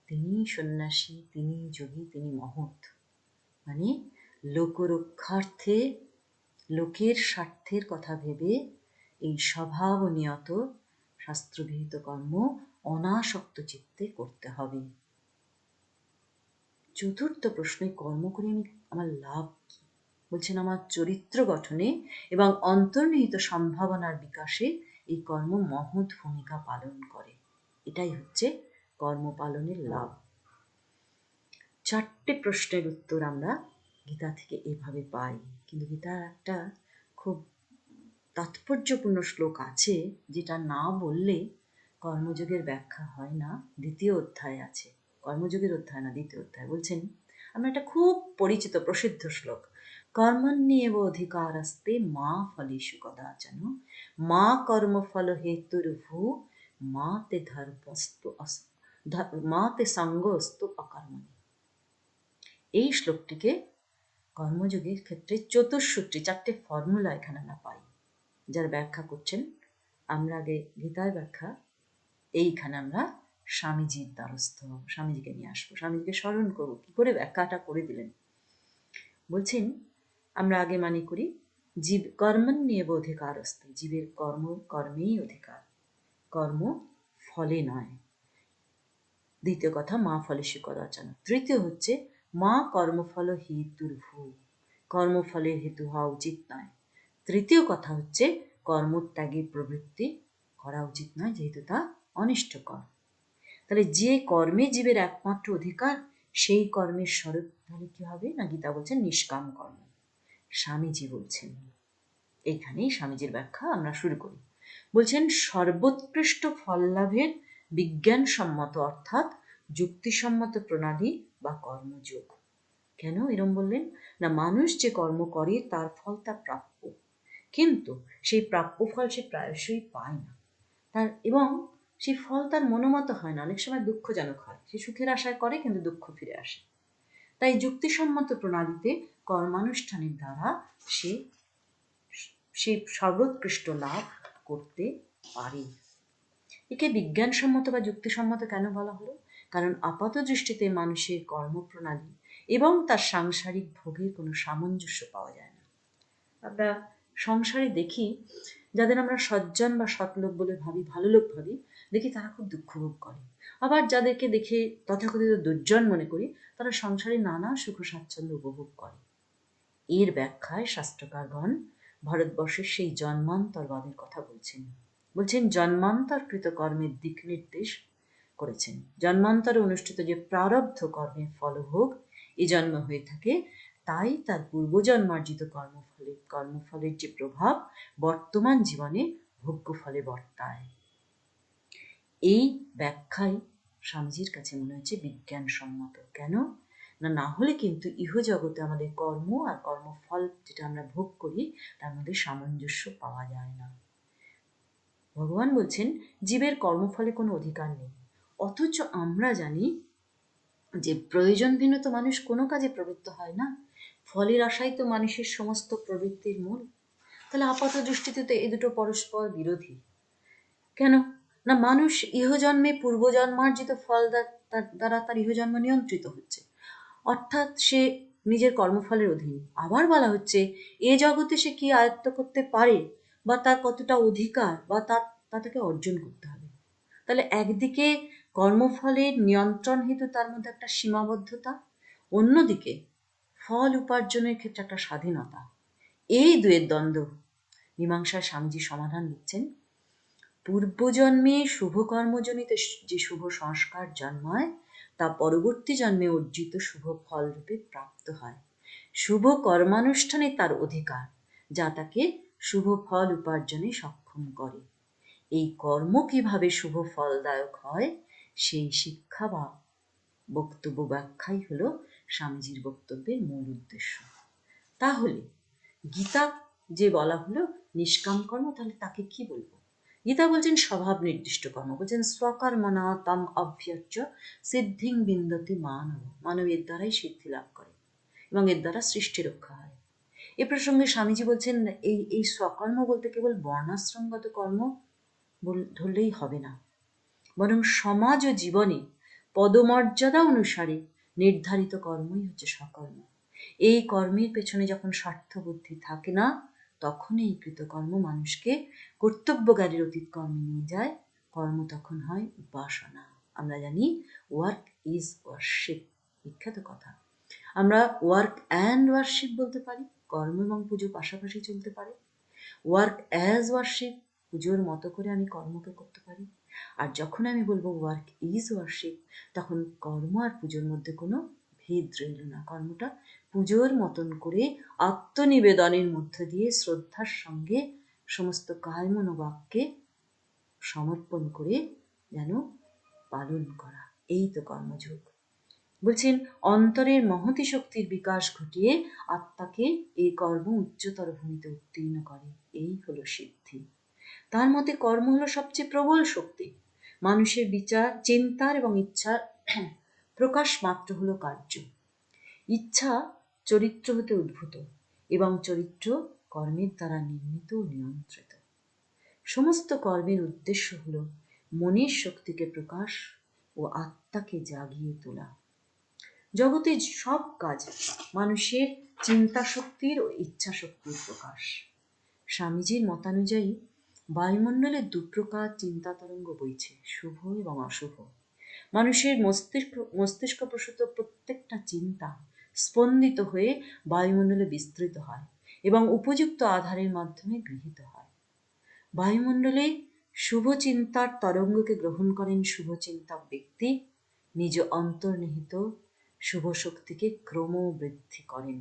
তিনি সন্ন্যাসী, তিনি যোগী, তিনি মহৎ। মানে লোকরক্ষার্থে, লোকের স্বার্থের কথা ভেবে এই স্বভাবনিয়ত শাস্ত্রবিহিত কর্ম অনাসক্ত চিত্তে করতে হবে। চতুর্থ প্রশ্নে কর্ম করে আমি আমার লাভ কি? বলছেন আমার চরিত্র গঠনে এবং অন্তর্নিহিত সম্ভাবনার বিকাশে এই কর্ম মহৎ ভূমিকা পালন করে। এটাই হচ্ছে কর্ম পালনের লাভ। 4টে প্রশ্নের উত্তর আমরা গীতা থেকে এভাবে পাই। কিন্তু গীতার একটা খুব তাৎপর্যপূর্ণ শ্লোক আছে, যেটা না বললে কর্মযোগের ব্যাখ্যা হয় না। দ্বিতীয় অধ্যায় আছে, কর্মযোগের অধ্যায় না, দ্বিতীয় অধ্যায়। বলছেন, আমরা একটা খুব পরিচিত প্রসিদ্ধ শ্লোক, কর্মণ্যেব অধিকারস্তে মা ফলেষু কদাচন মা কর্মফল হেতুর্ভূ মা তে মা তে সঙ্গস্তু অকর্মণি। এই শ্লোকটিকে কর্মযোগের ক্ষেত্রে চতুঃসূত্রী, 4টে ফর্মুলা এখানে আমরা পাই। যার ব্যাখ্যা করছেন, আমরা আগে গীতার ব্যাখ্যা এইখানে আমরা স্বামীজির দ্বারস্থ হব, স্বামীজিকে নিয়ে আসবো, স্বামীজিকে স্মরণ করবো কি করে ব্যাখ্যাটা করে দিলেন। বলছেন, আমরা আগে মানে করি জীব কর্মণ্যেব অধিকারস্তে, জীবের কর্মেই অধিকার, কর্ম ফলে নয়। দ্বিতীয় কথা, মা ফলেষু কদাচন। তৃতীয় হচ্ছে মা কর্মফল হেতুর্ভূ, কর্মফলের হেতু হওয়া উচিত নয়। তৃতীয় কথা হচ্ছে কর্মত্যাগের প্রবৃত্তি করা উচিত নয়, যেহেতু তা অনিষ্টকর। তাহলে যে কর্মে জীবের একমাত্র অধিকার, সেই কর্মের স্বরূপ তাহলে কি হবে না, গীতা বলছেন নিষ্কাম কর্ম। স্বামীজি বলছেন, এইখানেই স্বামীজির ব্যাখ্যা আমরা শুরু করি। বলছেন, সর্বোৎকৃষ্ট ফল লাভের বিজ্ঞানসম্মত অর্থাৎ যুক্তিসম্মত প্রণালী বা কর্মযোগ। কেন এরম বললেন না, মানুষ যে কর্ম করে তার ফল তার প্রাপ্য, কিন্তু সেই প্রাপ্য ফল সে প্রায়শই পায় না, তার এবং সেই ফল তার মনোমত হয় না, অনেক সময় দুঃখজনক হয়। সে সুখের আশায় করে কিন্তু দুঃখ ফিরে আসে। তাই যুক্তিসম্মত প্রণালীতে কর্মানুষ্ঠানের দ্বারা সে সেই সর্বোৎকৃষ্ট লাভ করতে পারে। একে বিজ্ঞানসম্মত বা যুক্তিসম্মত কেন বলা হলো? কারণ আপাত দৃষ্টিতে মানুষের কর্মপ্রণালী এবং তার সাংসারিক ভোগের কোনো সামঞ্জস্য পাওয়া যায় না। আমরা সংসারে দেখি, যাদের আমরা সজ্জন বা সৎলোক বলে ভাবি, ভালো লোক ভাবি, দেখি তারা খুব দুঃখ ভোগ করে। আবার যাদেরকে দেখে তথাকথিত দুর্জন মনে করি, তারা সংসারে নানা সুখ স্বাচ্ছন্দ্য উপভোগ করে। এর ব্যাখ্যায় শাস্ত্রকারগণ ভারতবর্ষের সেই জন্মান্তরবাদের কথা বলছেন। বলছেন, জন্মান্তরকৃত কর্মের দিক নির্দেশ করেছেন। জন্মান্তরে অনুষ্ঠিত যে প্রারব্ধ কর্মের ফলভোগ এ জন্ম হয়ে থাকে, তাই তার পূর্বজন্মার্জিত কর্মফলের যে প্রভাব বর্তমান জীবনে ভোগ্যফলে বর্তায়। এই ব্যাখ্যাই স্বামীজির কাছে মনে হচ্ছে বিজ্ঞানসম্মত। কেন না, না হলে কিন্তু ইহজগতে আমাদের কর্ম আর কর্মফল যেটা আমরা ভোগ করি তার মধ্যে সামঞ্জস্য পাওয়া যায় না। ভগবান বলছেন, জীবের কর্মফলে কোনো অধিকার নেই, অথচ আমরা জানি যে প্রয়োজন ভিন্ন তো মানুষ কোনো কাজে প্রবৃত্ত হয় না, ফলের আশাই তো মানুষের সমস্ত প্রবৃত্তির মূল। তাহলে আপাত দৃষ্টিতে তো এ দুটো পরস্পর বিরোধী। কেন না, মানুষ ইহজন্মে পূর্বজন্মার্জিত ফল দ্বারা তার ইহজন্ম নিয়ন্ত্রিত হচ্ছে, অর্থাৎ সে নিজের কর্মফলের অধীন। আবার বলা হচ্ছে, এ জগতে সে কি আয়ত্ত করতে পারে বা তার কতটা অধিকার বা তাকে অর্জন করতে হবে। তাহলে একদিকে কর্মফলের নিয়ন্ত্রণ হেতু তার মধ্যে একটা সীমাবদ্ধতা, অন্যদিকে ফল উপার্জনের ক্ষেত্রে একটা স্বাধীনতা। এই দুয়ের দ্বন্দ্ব মীমাংসায় স্বামীজি সমাধান দিচ্ছেন। পূর্বজন্মে শুভ কর্মজনিত যে শুভ সংস্কার জন্মায়, তা পরবর্তী জন্মে অর্জিত শুভ ফল রূপে প্রাপ্ত হয়। শুভ কর্মানুষ্ঠানে তার অধিকার, যা তাকে শুভ ফল উপার্জনে সক্ষম করে। এই কর্ম কিভাবে শুভ ফলদায়ক হয় সেই শিক্ষা বা বক্তব্য ব্যাখ্যাই হলো স্বামীজির বক্তব্যের মূল উদ্দেশ্য। তাহলে গীতা যে বলা হলো নিষ্কাম কর্ম, তাহলে তাকে কি বলবো? গীতা বলছেন স্বভাব নির্দিষ্ট কর্ম, বলছেন স্বকর্মণা তম অভ্যর্চ্য সিদ্ধিং বিন্দতি মানব। মানব এর দ্বারাই সিদ্ধি লাভ করে এবং এর দ্বারা সৃষ্টি রক্ষা হয়। এ প্রসঙ্গে স্বামীজি বলছেন এই স্বকর্ম বলতে কেবল বর্ণাশ্রমগত কর্ম ধরলেই হবে না, বরং সমাজ ও জীবনে পদমর্যাদা অনুসারে নির্ধারিত কর্মই হচ্ছে সকর্ম। এই কর্মের পেছনে যখন স্বার্থ বুদ্ধি থাকে না, তখন এই কৃতকর্ম মানুষকে কর্তব্যজ্ঞানের অতীত কর্মে নিয়ে যায়। কর্ম তখন হয় উপাসনা। আমরা জানি ওয়ার্ক ইজ ওয়ার্শিপ, বিখ্যাত কথা। আমরা ওয়ার্ক অ্যান্ড ওয়ার্শিপ বলতে পারি, কর্ম এবং পুজো পাশাপাশি চলতে পারে। ওয়ার্ক অ্যাজ ওয়ার্শিপ, পুজোর মতো করে আমি কর্মকে করতে পারি। আর যখন আমি বলবো ওয়ার্ক ইজ ওয়ার্শিপ, তখন কর্ম আর পুজোর মধ্যে কোনো ভেদ রইল না। কর্মটা পুজোর মতন করে আত্মনিবেদনের মধ্য দিয়ে শ্রদ্ধার সঙ্গে সমস্ত কায় মনোবাক্যে সমর্পণ করে যেন পালন করা, এই তো কর্মযোগ। বলছেন অন্তরের মহতি শক্তির বিকাশ ঘটিয়ে আত্মাকে এই কর্ম উচ্চতর ভূমিতে উত্তীর্ণ করে, এই হলো সিদ্ধি। তার মতে কর্ম হলো সবচেয়ে প্রবল শক্তি। মানুষের বিচার, চিন্তার এবং ইচ্ছার প্রকাশ মাত্র হলো কার্য। ইচ্ছা চরিত্র হতে উদ্ভূত এবং চরিত্র কর্মের দ্বারা নির্মিত ও নিয়ন্ত্রিত। সমস্ত কর্মের উদ্দেশ্য হলো মনের শক্তিকে প্রকাশ ও আত্মাকে জাগিয়ে তোলা। জগতে সব কাজ মানুষের চিন্তা শক্তির ও ইচ্ছা শক্তির প্রকাশ। স্বামীজির মতানুযায়ী বায়ুমণ্ডলে দুপ্রকার চিন্তা তরঙ্গ বইছে, শুভ এবং অশুভ। মানুষের মস্তিষ্ক প্রসূত প্রত্যেকটা চিন্তা স্পন্দিত হয়ে বায়ুমণ্ডলে বিস্তৃত হয় এবং উপযুক্ত আধারের মাধ্যমে গৃহীত হয়। বায়ুমণ্ডলে শুভ চিন্তার তরঙ্গকে গ্রহণ করেন শুভচিন্তক ব্যক্তি, নিজ অন্তর্নিহিত শুভ শক্তিকে ক্রমবৃদ্ধি করেন।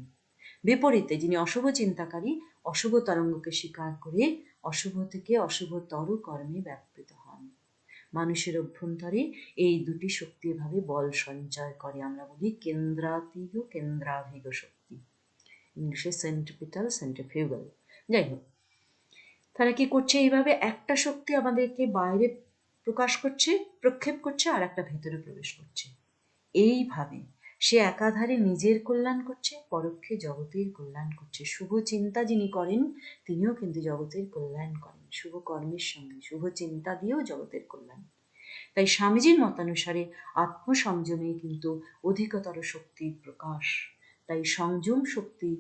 বিপরীতে যিনি অশুভ চিন্তাকারী, অশুভ তরঙ্গকে স্বীকার করে অশুভ থেকে অশুভতর কর্মে ব্যাপৃত হন। মানুষের অভ্যন্তরে এই দুটি শক্তি এভাবে বল সঞ্চয় করে। আমরা বলি কেন্দ্রাতিগ কেন্দ্রাভিগ শক্তি, ইংলিশে সেন্ট্রিপিটাল সেন্ট্রিফিউগাল। যাই হোক, তারা কি করছে? এইভাবে একটা শক্তি আমাদেরকে বাইরে প্রকাশ করছে, প্রক্ষেপ করছে, আর একটা ভেতরে প্রবেশ করছে। এইভাবে সে একাধারে নিজের কল্যাণ করছে, পরোক্ষে জগতের কল্যাণ করছে। শুভ চিন্তা যিনি করেন তিনিও কিন্তু জগতের কল্যাণ করেন, শুভ কর্মের সঙ্গে শুভ চিন্তা দিয়েও জগতের কল্যাণ। তাই স্বামীজির মতানুসারে আত্মসংযমে কিন্তু অধিকতর শক্তির প্রকাশ। তাই সংযম শক্তি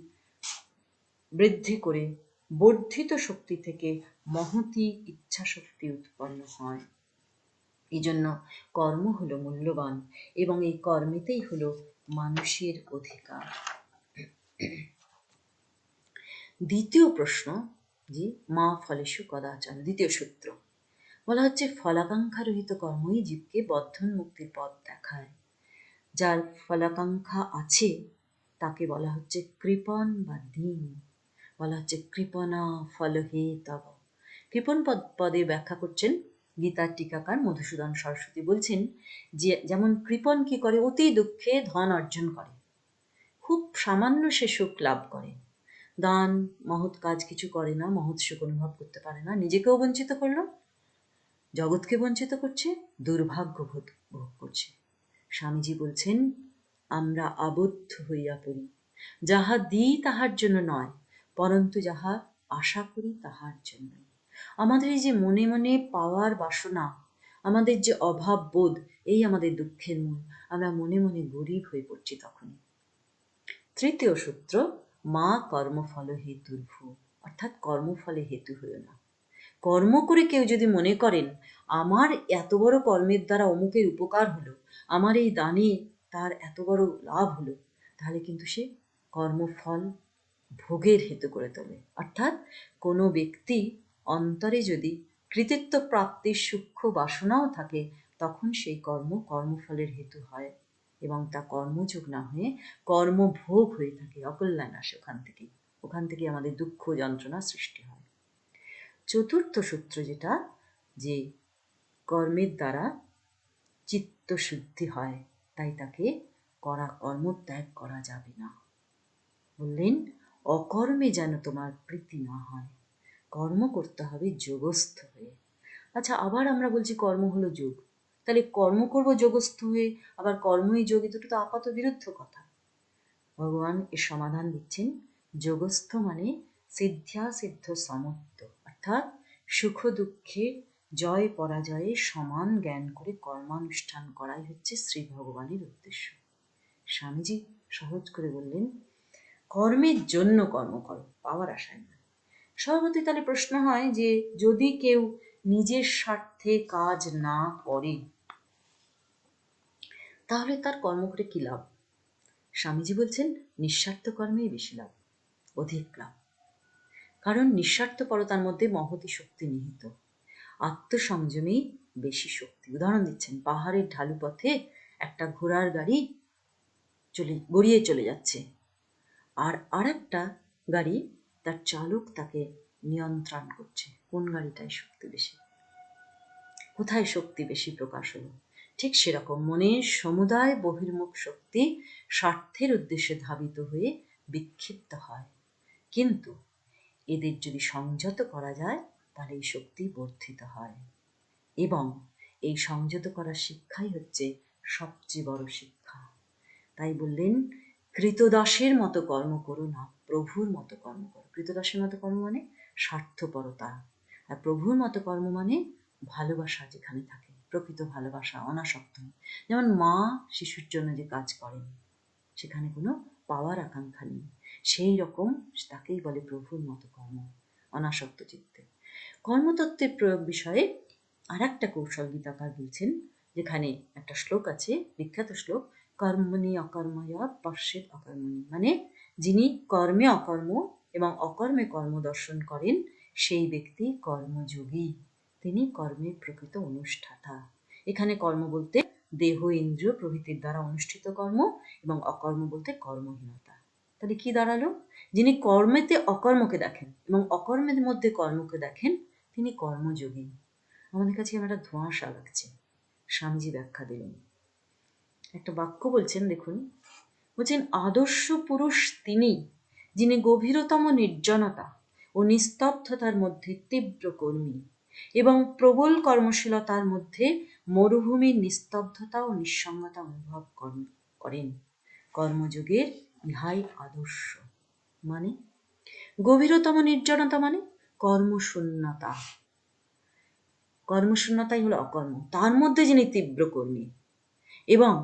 বৃদ্ধি করে বর্ধিত শক্তি থেকে মহতি ইচ্ছা শক্তি উৎপন্ন হয়। এই জন্য কর্ম হলো মূল্যবান এবং এই কর্মেতেই হলো মানুষের অধিকার। দ্বিতীয় প্রশ্ন, যে মা ফলেষু কদাচন, দ্বিতীয় সূত্র বলা হচ্ছে ফলাকাঙ্ক্ষা রহিত কর্মই জীবকে বদ্ধন মুক্তির পথ দেখায়। যার ফলাকাঙ্ক্ষা আছে তাকে বলা হচ্ছে কৃপণ বা দীন, বলা হচ্ছে কৃপণা ফলহে তব। কৃপণ পদে ব্যাখ্যা করছেন গীতার টিকাকার মধুসূদন সরস্বতী। বলছেন যে যেমন কৃপণ কি করে, অতি দুঃখে ধন অর্জন করে, খুব সামান্য সে সুখ লাভ করে, দান মহৎ কাজ কিছু করে না, মহৎ সুখ অনুভব করতে পারে না, নিজেকেও বঞ্চিত করলো, জগৎকে বঞ্চিত করছে, দুর্ভাগ্য ভোগ করছে। স্বামীজি বলছেন আমরা আবদ্ধ হইয়া পড়ি, যাহা দিই তাহার জন্য নয়, পরন্তু যাহা আশা করি তাহার জন্য। আমাদের এই যে মনে মনে পাওয়ার বাসনা, আমাদের যে অভাব বোধ, এই আমাদের দুঃখের মূল। আমরা মনে মনে গরিব হয়ে পড়ছি তখনই। তৃতীয় সূত্র, মা কর্মফল হেতুর্ভু, অর্থাৎ কর্মফলে হেতু হইও না। কর্ম করে কেউ যদি মনে করেন আমার এত বড় কর্মের দ্বারা অমুকের উপকার হলো, আমার এই দানে তার এত বড় লাভ হলো, তাহলে কিন্তু সে কর্মফল ভোগের হেতু করে তোলে। অর্থাৎ কোনো ব্যক্তি অন্তরে যদি কৃতিত্ব প্রাপ্তির সূক্ষ্ম বাসনাও থাকে, তখন সেই কর্মফলের হেতু হয় এবং তা কর্মযোগ না হয়ে কর্মভোগ হয়ে থাকে, অকল্যাণ আসে ওখান থেকে আমাদের দুঃখ যন্ত্রণা সৃষ্টি হয়। চতুর্থ সূত্র যেটা, যে কর্মের দ্বারা চিত্ত শুদ্ধি হয়, তাই তাকে করা কর্ম ত্যাগ করা যাবে না। বললেন অকর্মে যেন তোমার প্রীতি না হয়, কর্ম করতে হবে যোগস্থ হয়ে। আচ্ছা, আবার আমরা বলছি কর্ম হলো যোগ, তাহলে কর্ম করব যোগস্থ হয়ে, আবার কর্মই যোগ, এই দুটো তো আপাত বিরুদ্ধ কথা। ভগবান এর সমাধান দিচ্ছেন, যোগস্থ মানে সিদ্ধ্যা সিদ্ধ সমত্ব, অর্থাৎ সুখ দুঃখে জয় পরাজয়ে সমান জ্ঞান করে কর্মানুষ্ঠান করাই হচ্ছে শ্রী ভগবানের উদ্দেশ্য। স্বামীজি সহজ করে বললেন, কর্মের জন্য কর্ম করো, পাওয়ার আশায় নয়। স্বভাবতই তাহলে প্রশ্ন হয় যে যদি কেউ নিজের স্বার্থে কাজ না করে, তাহলে তার কর্ম করে কি লাভ? স্বামীজি বলছেন নিঃস্বার্থ কর্মেই বেশি লাভ, অধিক লাভ। কারণ নিঃস্বার্থপরতার মধ্যে মহতী শক্তি নিহিত, আত্মসংযমেই বেশি শক্তি। উদাহরণ দিচ্ছেন, পাহাড়ের ঢালু পথে একটা ঘোড়ার গাড়ি গড়িয়ে চলে যাচ্ছে, আর একটা গাড়ি, তার চালক তাকে নিয়ন্ত্রণ করছে। কোন গাড়িটায় শক্তি বেশি? কোথায় শক্তি বেশি প্রকাশ হলো? ঠিক সেরকম মনের সমুদায় বহির্মুখ শক্তি স্বার্থের উদ্দেশ্যে ধাবিত হয়ে বিক্ষিপ্ত হয়, কিন্তু এদের যদি সংযত করা যায় তাহলে এই শক্তি বর্ধিত হয়, এবং এই সংযত করার শিক্ষাই হচ্ছে সবচেয়ে বড় শিক্ষা। তাই বললেন কৃতদাসের মতো কর্ম করো না, প্রভুর মতো কর্ম করো। কৃতদাসের মতো কর্ম মানে স্বার্থপরতা, আর প্রভুর মতো কর্ম মানে ভালোবাসা যেখানে থাকে, প্রকৃত ভালোবাসা, অনাসক্ত। যেমন মা শিশুর জন্য যে কাজ করেন, সেখানে কোনো পাওয়ার আকাঙ্ক্ষা নেই, সেই রকম তাকেই বলে প্রভুর মতো কর্ম, অনাসক্ত চিত্তে। কর্মতত্ত্বের প্রয়োগ বিষয়ে আর একটা কৌশল গীতাকার বলছেন, যেখানে একটা শ্লোক আছে, বিখ্যাত শ্লোক, কর্মণি অকর্ময়া পশ্যেদ অকর্মণি, মানে যিনি কর্মে অকর্ম এবং অকর্মে কর্ম দর্শন করেন সেই ব্যক্তি কর্মযোগী, তিনি কর্মের প্রকৃত অনুষ্ঠাতা। এখানে কর্ম বলতে দেহ ইন্দ্রিয় প্রভৃতির দ্বারা অনুষ্ঠিত কর্ম, এবং অকর্ম বলতে কর্মহীনতা। তাহলে কি দাঁড়ালো? যিনি কর্মেতে অকর্মকে দেখেন এবং অকর্মের মধ্যে কর্মকে দেখেন, তিনি কর্মযোগী। আমাদের কাছে একটা ধোঁয়াশা লাগছে। স্বামীজি ব্যাখ্যা দিলেন, একটা বাক্য বলছেন, দেখুন, বলছেন আদর্শ পুরুষ তিনি, যিনি গভীরতম নির্জনতা ও নিস্তব্ধতার মধ্যে তীব্র কর্মী, এবং প্রবল কর্মশীলতার মধ্যে মরুভূমির নিস্তব্ধতা ও নিঃসঙ্গতা অনুভব করেন। কর্মযোগের ইহাই আদর্শ। মানে গভীরতম নির্জনতা মানে কর্মশূন্যতা, কর্মশূন্যতাই হলো অকর্ম, তার মধ্যে যিনি তীব্র কর্মী, এবং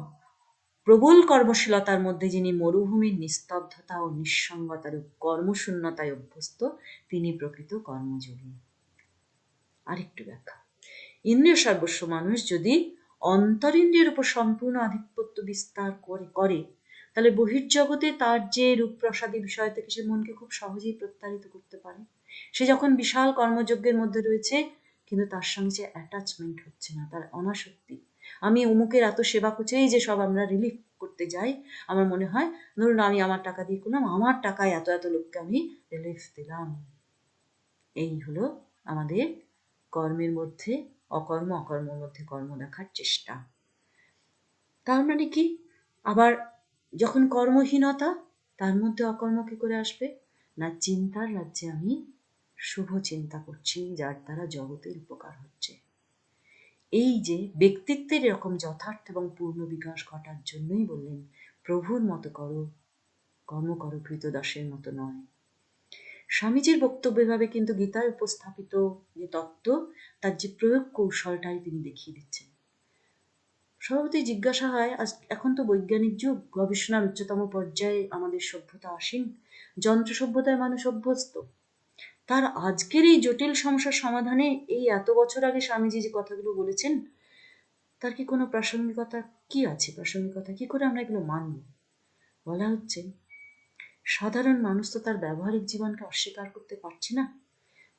প্রবল কর্মশীলতার মধ্যে যিনি মরুভূমির নিস্তব্ধতা ও নিঃসঙ্গতার কর্মশূন্যতায় অভ্যস্ত, তিনি প্রকৃত কর্মযোগী। আরেকটু ব্যাখ্যা, ইন্দ্রিয় সর্বস্ব মানুষ যদি অন্তরিন্দ্রিয়ের উপর সম্পূর্ণ আধিপত্য বিস্তার করে তাহলে বহির্জগতে তার যে রূপপ্রসাদী বিষয় থেকে সে মনকে খুব সহজেই প্রত্যাহিত করতে পারে। সে যখন বিশাল কর্মযজ্ঞের মধ্যে রয়েছে, কিন্তু তার সঙ্গে যে অ্যাটাচমেন্ট হচ্ছে না, তার অনাসক্তি, আমি অমুকের এত সেবা করছেই যে সব আমরা রিলিফ করতে যাই, আমার মনে হয় ধরুন আমি আমার টাকা দিয়ে করলাম, আমার টাকায় এত এত লোককে আমি রিলিফ দিলাম। এই হলো আমাদের কর্মের মধ্যে অকর্ম, অকর্মের মধ্যে কর্ম দেখার চেষ্টা। তার মানে কি? আবার যখন কর্মহীনতা, তার মধ্যে অকর্ম কি করে আসবে? না, চিন্তার রাজ্যে আমি শুভ চিন্তা করছি, যার দ্বারা জগতের উপকার হচ্ছে। এই যে ব্যক্তিত্বের এরকম যথার্থ এবং পূর্ণ বিকাশ ঘটার জন্যই বললেন প্রভুর মতো করো, কর্ম করো, কৃতদাসের মতো নয়। স্বামীজির বক্তব্যে ভাবে কিন্তু গীতায় উপস্থাপিত যে তত্ত্ব, তার যে প্রয়োগ কৌশলটাই তিনি দেখিয়ে দিচ্ছেন। স্বভাবতই জিজ্ঞাসা হয়, এখন তো বৈজ্ঞানিক যুগ, গবেষণার উচ্চতম পর্যায়ে আমাদের সভ্যতা আসীন, যন্ত্র সভ্যতায় মানুষ অভ্যস্ত, তার আজকের এই জটিল সমস্যার সমাধানে এই এত বছর আগে স্বামীজি যে কথাগুলো বলেছেন, তার কি কোনো প্রাসঙ্গিকতা কি আছে? প্রাসঙ্গিকতা কি করে আমরা এগুলো মানব? বলা হচ্ছে, সাধারণ মানুষ তো তার ব্যবহারিক জীবনকে অস্বীকার করতে পারছে না।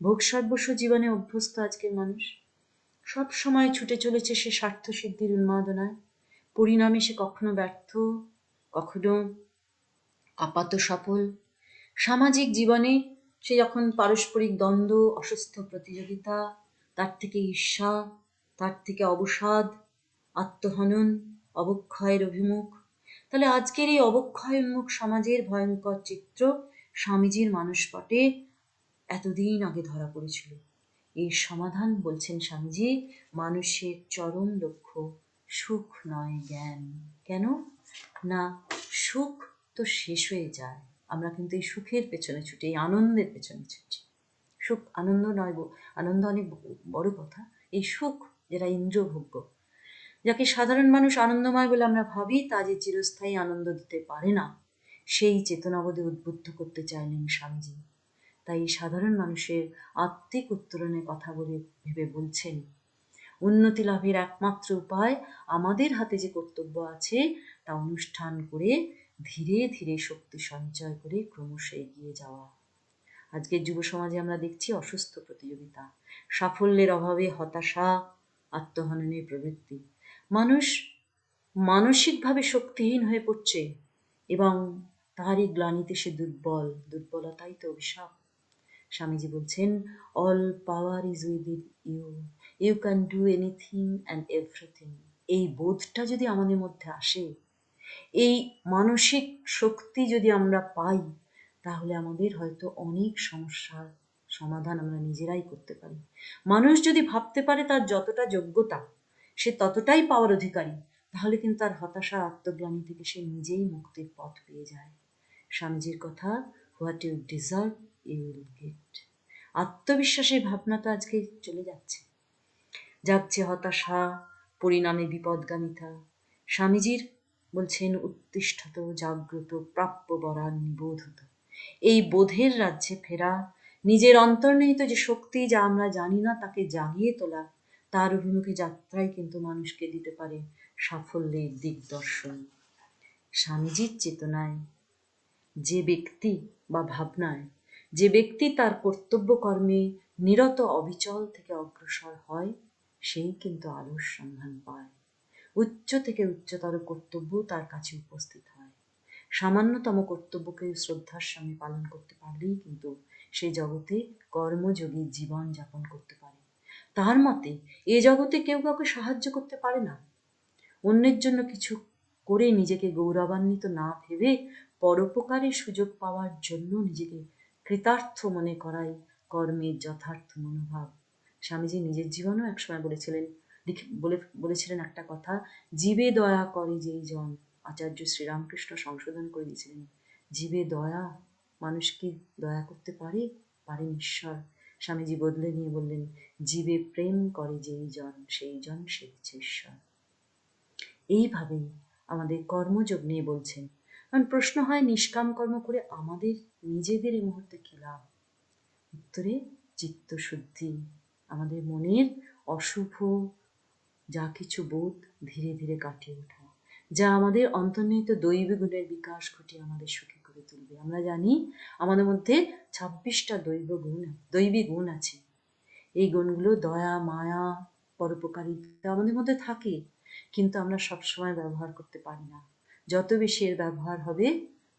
ভোগ সর্বস্ব জীবনে অভ্যস্ত আজকের মানুষ, সব সময় ছুটে চলেছে সে স্বার্থ সিদ্ধির উন্মাদনায়। পরিণামে সে কখনো ব্যর্থ, কখনো আপাত সফল। সামাজিক জীবনে সে যখন পারস্পরিক দ্বন্দ্ব, অসুস্থ প্রতিযোগিতা, তার থেকে ঈর্ষা, তার থেকে অবসাদ, আত্মহনন, অবক্ষয়ের অভিমুখ, তাহলে আজকের এই অবক্ষয় উন্মুখ সমাজের ভয়ঙ্কর চিত্র স্বামীজির মানসপটে এতদিন আগে ধরা পড়েছিল। এর সমাধান, বলছেন স্বামীজি, মানুষের চরম লক্ষ্য সুখ নয় জ্ঞান। কেন না? সুখ তো শেষ হয়ে যায়, আমরা কিন্তু এই সুখের পেছনে ছুটি, এই আনন্দের পেছনে ছুটি। সুখ আনন্দ নয়, আনন্দ অনেক বড় কথা। এই সুখ যেটা ইন্দ্রিয়ভোগ্য, যাকে সাধারণ মানুষ আনন্দময় বলে আমরা ভাবি, তা যে চিরস্থায়ী আনন্দ দিতে পারে না, সেই চেতনাবোধে উদ্বুদ্ধ করতে চাইলেন স্বামীজি। তাই সাধারণ মানুষের আত্মিক উত্তরণের কথা বলে ভেবে বলছেন, উন্নতি লাভের একমাত্র উপায় আমাদের হাতে যে কর্তব্য আছে তা অনুষ্ঠান করে ধীরে ধীরে শক্তি সঞ্চয় করে ক্রমশ এগিয়ে যাওয়া। আজকের যুব সমাজে আমরা দেখছি অসুস্থ প্রতিযোগিতা, সাফল্যের অভাবে হতাশা, আত্মহননের প্রবৃত্তি। মানুষ মানসিকভাবে শক্তিহীন হয়ে পড়ছে এবং তারই গ্লানিতে সে দুর্বল। দুর্বলতাই তো অভিশাপ। স্বামীজি বলছেন, all power is within you, you can do anything and everything. এই বোধটা যদি আমাদের মধ্যে আসে, এই মানসিক শক্তি যদি আমরা পাই, তাহলে আমাদের হয়তো অনেক সমস্যার সমাধান আমরা নিজেরাই করতে পারি। মানুষ যদি ভাবতে পারে তার যতটা যোগ্যতা সে ততটাই পাওয়ার অধিকারী, তাহলে কিন্তু তার হতাশা, আত্মগ্লানি থেকে সে নিজেই মুক্তির পথ পেয়ে যায়। স্বামীজির কথা, what you deserve you will get. আত্মবিশ্বাসের ভাবনাটা আজকে চলে যাচ্ছে, জাগছে হতাশা, পরিণামে বিপদগামিতা। স্বামীজির বলছেন, উত্তিষ্ঠত জাগ্রত প্রাপ্য বরান নিবোধত। এই বোধের রাজ্যে ফেরা, নিজের অন্তর্নিহিত যে শক্তি, যা আমরা জানি না, তাকে জাগিয়ে তোলা, তার অভিমুখে যাত্রাই কিন্তু মানুষকে দিতে পারে সাফল্যের দিগদর্শন। স্বামীজির চেতনায় যে ব্যক্তি বা ভাবনায় যে ব্যক্তি তার কর্তব্য কর্মে নিরত অবিচল থেকে অগ্রসর হয়, সেই কিন্তু আলোর সন্ধান পায়। উচ্চ থেকে উচ্চতর কর্তব্য তার কাছে উপস্থিত হয়। সামান্যতম কর্তব্যকে শ্রদ্ধার সঙ্গে পালন করতে পারলেই কিন্তু সে জগতে কর্মযোগী জীবন যাপন করতে পারে। তার মতে এ জগতে কেউ কাউকে সাহায্য করতে পারে না। অন্যের জন্য কিছু করে নিজেকে গৌরবান্বিত না ভেবে পরোপকারের সুযোগ পাওয়ার জন্য নিজেকে কৃতার্থ মনে করাই কর্মের যথার্থ মনোভাব। স্বামীজি নিজের জীবনেও একসময় বলেছিলেন একটা কথা, জীবে দয়া করে যেই জন। আচার্য শ্রীরামকৃষ্ণ সংশোধন করে দিয়েছিলেন, জীবে দয়া, মানুষ কি দয়া করতে পারে? পারেন ঈশ্বর। স্বামীজি বদলে নিয়ে বললেন, জীবে প্রেম করে যেই জন, সেই জন সেবিছে ঈশ্বর। এইভাবেই আমাদের কর্মযোগ নিয়ে বলছেন। কারণ প্রশ্ন হয়, নিষ্কাম কর্ম করে আমাদের নিজেদের এই মুহূর্তে কি লাভ? উত্তরে, চিত্তশুদ্ধি, আমাদের মনের অশুভ যা কিছু বোধ ধীরে ধীরে কাটিয়ে ওঠা, যা আমাদের অন্তর্নিহিত দৈবী গুণের বিকাশ ঘটিয়ে আমাদের সুখী করে তুলবে। আমরা জানি আমাদের মধ্যে 26টা দৈবী গুণ আছে। এই গুণগুলো দয়া, মায়া, পরোপকারিতা আমাদের মধ্যে থাকে, কিন্তু আমরা সবসময় ব্যবহার করতে পারি না। যত বেশি এর ব্যবহার হবে,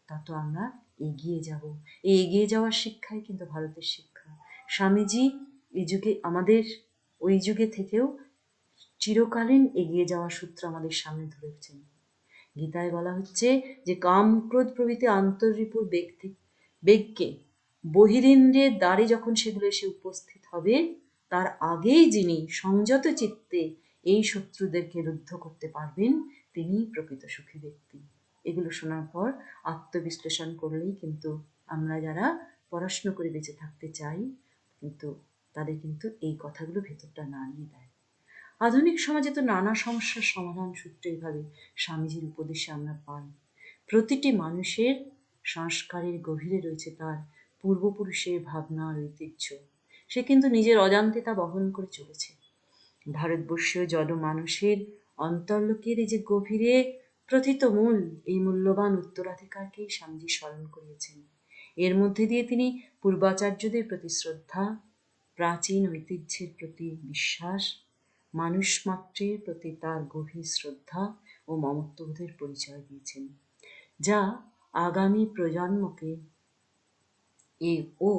তত আমরা এগিয়ে যাব। এই এগিয়ে যাওয়ার শিক্ষাই কিন্তু ভারতের শিক্ষা। স্বামীজি এই যুগে, আমাদের ওই যুগে থেকেও চিরকালীন এগিয়ে যাওয়ার সূত্র আমাদের সামনে ধরেছেন। গীতায় বলা হচ্ছে যে, কাম ক্রোধ প্রভৃতি আন্তরিপুর বেগকে বহিরিন্দ্রিয়ের দ্বারে যখন সেগুলো এসে উপস্থিত হবে, তার আগেই যিনি সংযত চিত্তে এই শত্রুদেরকে রুদ্ধ করতে পারবেন, তিনি প্রকৃত সুখী ব্যক্তি। এগুলো শোনার পর আত্মবিশ্লেষণ করলেই কিন্তু আমরা যারা পড়াশুনো করে বেঁচে থাকতে চাই, কিন্তু তাদের কিন্তু এই কথাগুলো ভেতরটা নাড়িয়ে দেয়। আধুনিক সমাজে তো নানা সমস্যার সমাধান সূত্র এইভাবে স্বামীজির উপদেশে আমরা পাই। প্রতিটি মানুষের সংস্কারের গভীরে রয়েছে তার পূর্বপুরুষের ভাবনার ঐতিহ্য। সে কিন্তু নিজের অজান্তে তা বহন করে চলেছে। ভারতবর্ষীয় জনমানুষের অন্তর্লোকের এই যে গভীরে প্রথিত মূল, এই মূল্যবান উত্তরাধিকারকেই স্বামীজি স্মরণ করিয়েছেন। এর মধ্যে দিয়ে তিনি পূর্বাচার্যদের প্রতি শ্রদ্ধা, প্রাচীন ঐতিহ্যের প্রতি বিশ্বাস, মানুষ মাত্রের প্রতি তার গভীর শ্রদ্ধা ও মমত্ববোধের পরিচয় দিয়েছেন, যা আগামী প্রজন্মকে ও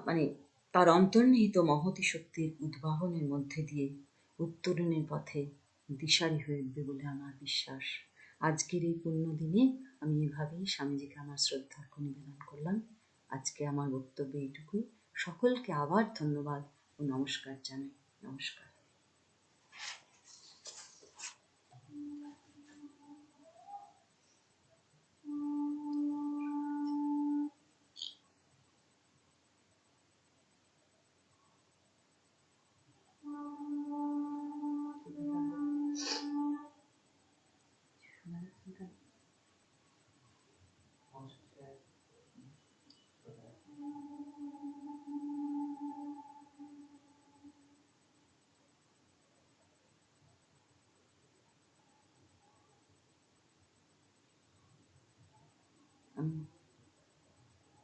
মানে তার অন্তর্নিহিত মহতী শক্তির উদ্ভাবনের মধ্যে দিয়ে উত্তরণের পথে দিশারি হয়ে উঠবে বলে আমার বিশ্বাস। আজকের এই পুণ্য দিনে আমি এভাবেই স্বামীজিকে আমার শ্রদ্ধার্ঘ নিবেদন করলাম। আজকে আমার বক্তব্য এইটুকুই। সকলকে আবার ধন্যবাদ ও নমস্কার জানাই। নমস্কার।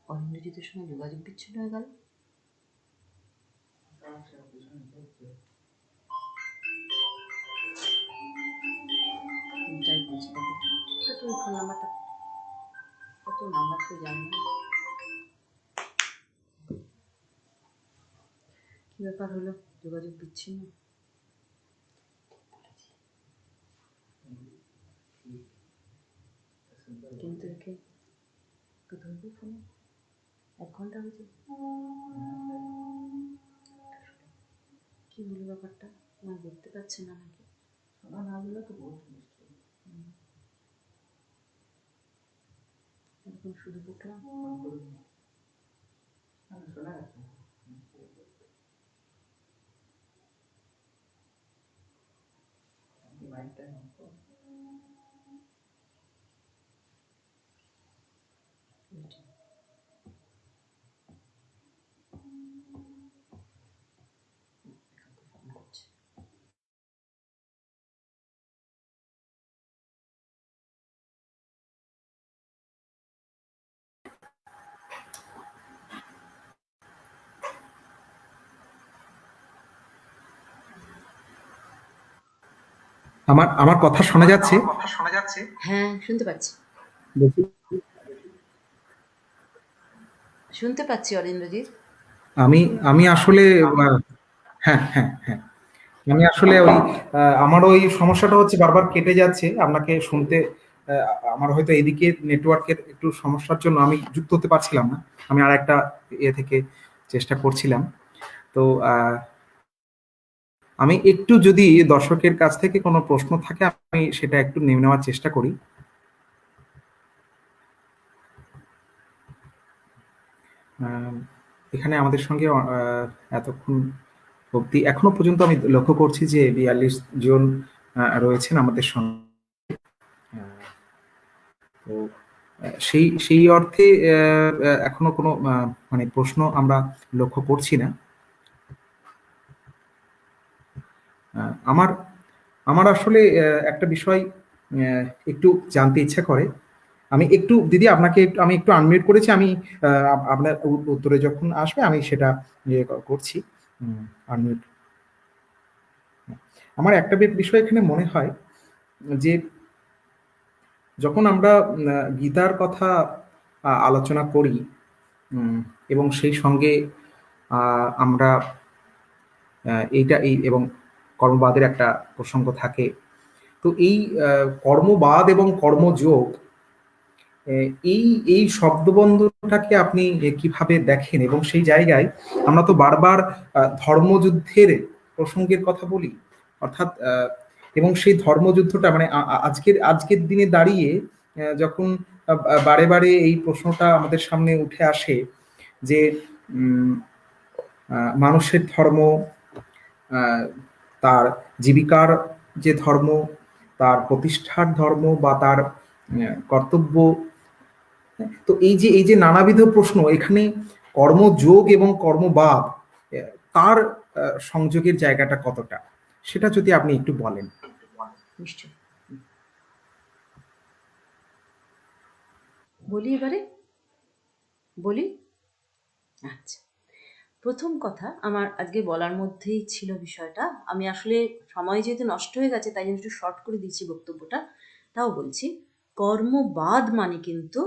অরণ্যজিতের সঙ্গে যোগাযোগ বিচ্ছিন্ন হয়ে গেল। এটাই বলছি, দেখো এটা তো ফোন নাম্বারটা, কত নাম্বার তো জানি না, কি ব্যাপার হলো, যোগাযোগ বিচ্ছিন্ন। কিন্তু একে ধরবে ফোনে, 1 ঘন্টা হয়েছে, কি হলো ব্যাপারটা, না দেখতে পাচ্ছে না নাকি? শোনা না গেলে তো বলছি নিশ্চয়ই। এরকম শুধু দেখলাম শোনা গেছে। মাইকটা
আমার আমার কথা শোনা যাচ্ছে?
হ্যাঁ, শুনতে পাচ্ছি,
বলছি,
শুনতে পাচ্ছি অরিন্দ্রজিৎ।
আমি আমি আসলে হ্যাঁ, হ্যাঁ, হ্যাঁ। আমি আসলে ওই আমার ওই সমস্যাটা হচ্ছে বারবার কেটে যাচ্ছে। আপনাকে শুনতে আ আমার হয়তো এদিকে নেটওয়ার্কের একটু সমস্যার জন্য আমি যুক্ত হতে পারছিলাম না। আমি আরেকটা থেকে চেষ্টা করছিলাম। তো আমি একটু যদি দর্শকের কাছ থেকে কোনো প্রশ্ন থাকে আমি সেটা একটু নিয়ে নেওয়ার চেষ্টা করি। আম এখানে আমাদের সঙ্গে এতক্ষণ অবধি এখনো পর্যন্ত আমি লক্ষ্য করছি যে ৪২ জন রয়েছেন আমাদের সঙ্গে। আ তো সেই সেই অর্থে এখনো কোনো মানে প্রশ্ন আমরা লক্ষ্য করছি না। আ আমার আমার আসলে একটা বিষয় অ্যা একটু জানতে ইচ্ছা করে। আমি একটু দিদি আপনাকে আমি একটু আনমিউট করেছি। আমি আপনার উত্তরে যখন আসবে আমি সেটা ইয়ে করছি। আনমিউট। আমার একটা বিষয় এখানে মনে হয় যে যখন আমরা গীতার কথা আলোচনা করি উম এবং সেই সঙ্গে আমরা এইটা এবং কর্মবাদের একটা প্রসঙ্গ থাকে। তো এই কর্মবাদ এবং কর্মযোগ এ এই এই শব্দবন্ধটাকে আপনি কিভাবে দেখেন? এবং সেই জায়গায় আমরা তো বারবার ধর্মযুদ্ধের প্রসঙ্গের কথা বলি। অর্থাৎ এবং সেই ধর্মযুদ্ধটা মানে আজকের আজকের দিনে দাঁড়িয়ে যখন বারে, বারে এই প্রশ্নটা আমাদের সামনে উঠে আসে যে উম মানুষের ধর্ম, আ তার জীবিকার যে ধর্ম, তার প্রতিষ্ঠার ধর্ম বা তার কর্তব্য, তো এই যে নানাবিধ প্রশ্ন এখানে কর্মযোগ এবং কর্মবাদ অ্যা তার সংযোগের জায়গাটা কতটা? সেটা যদি আপনি একটু বলেন।
নিশ্চয়ই। বলি এবারে? বলি? আচ্ছা। প্রথম কথা আমার আজকে বলার মধ্যেই ছিল বিষয়টা। আমি আসলে সময় যেহেতু নষ্ট হয়ে গেছে তাই জন্য একটু শর্ট করে দিচ্ছি বক্তব্যটা। তাও বলছি, কর্মবাদ মানে কিন্তু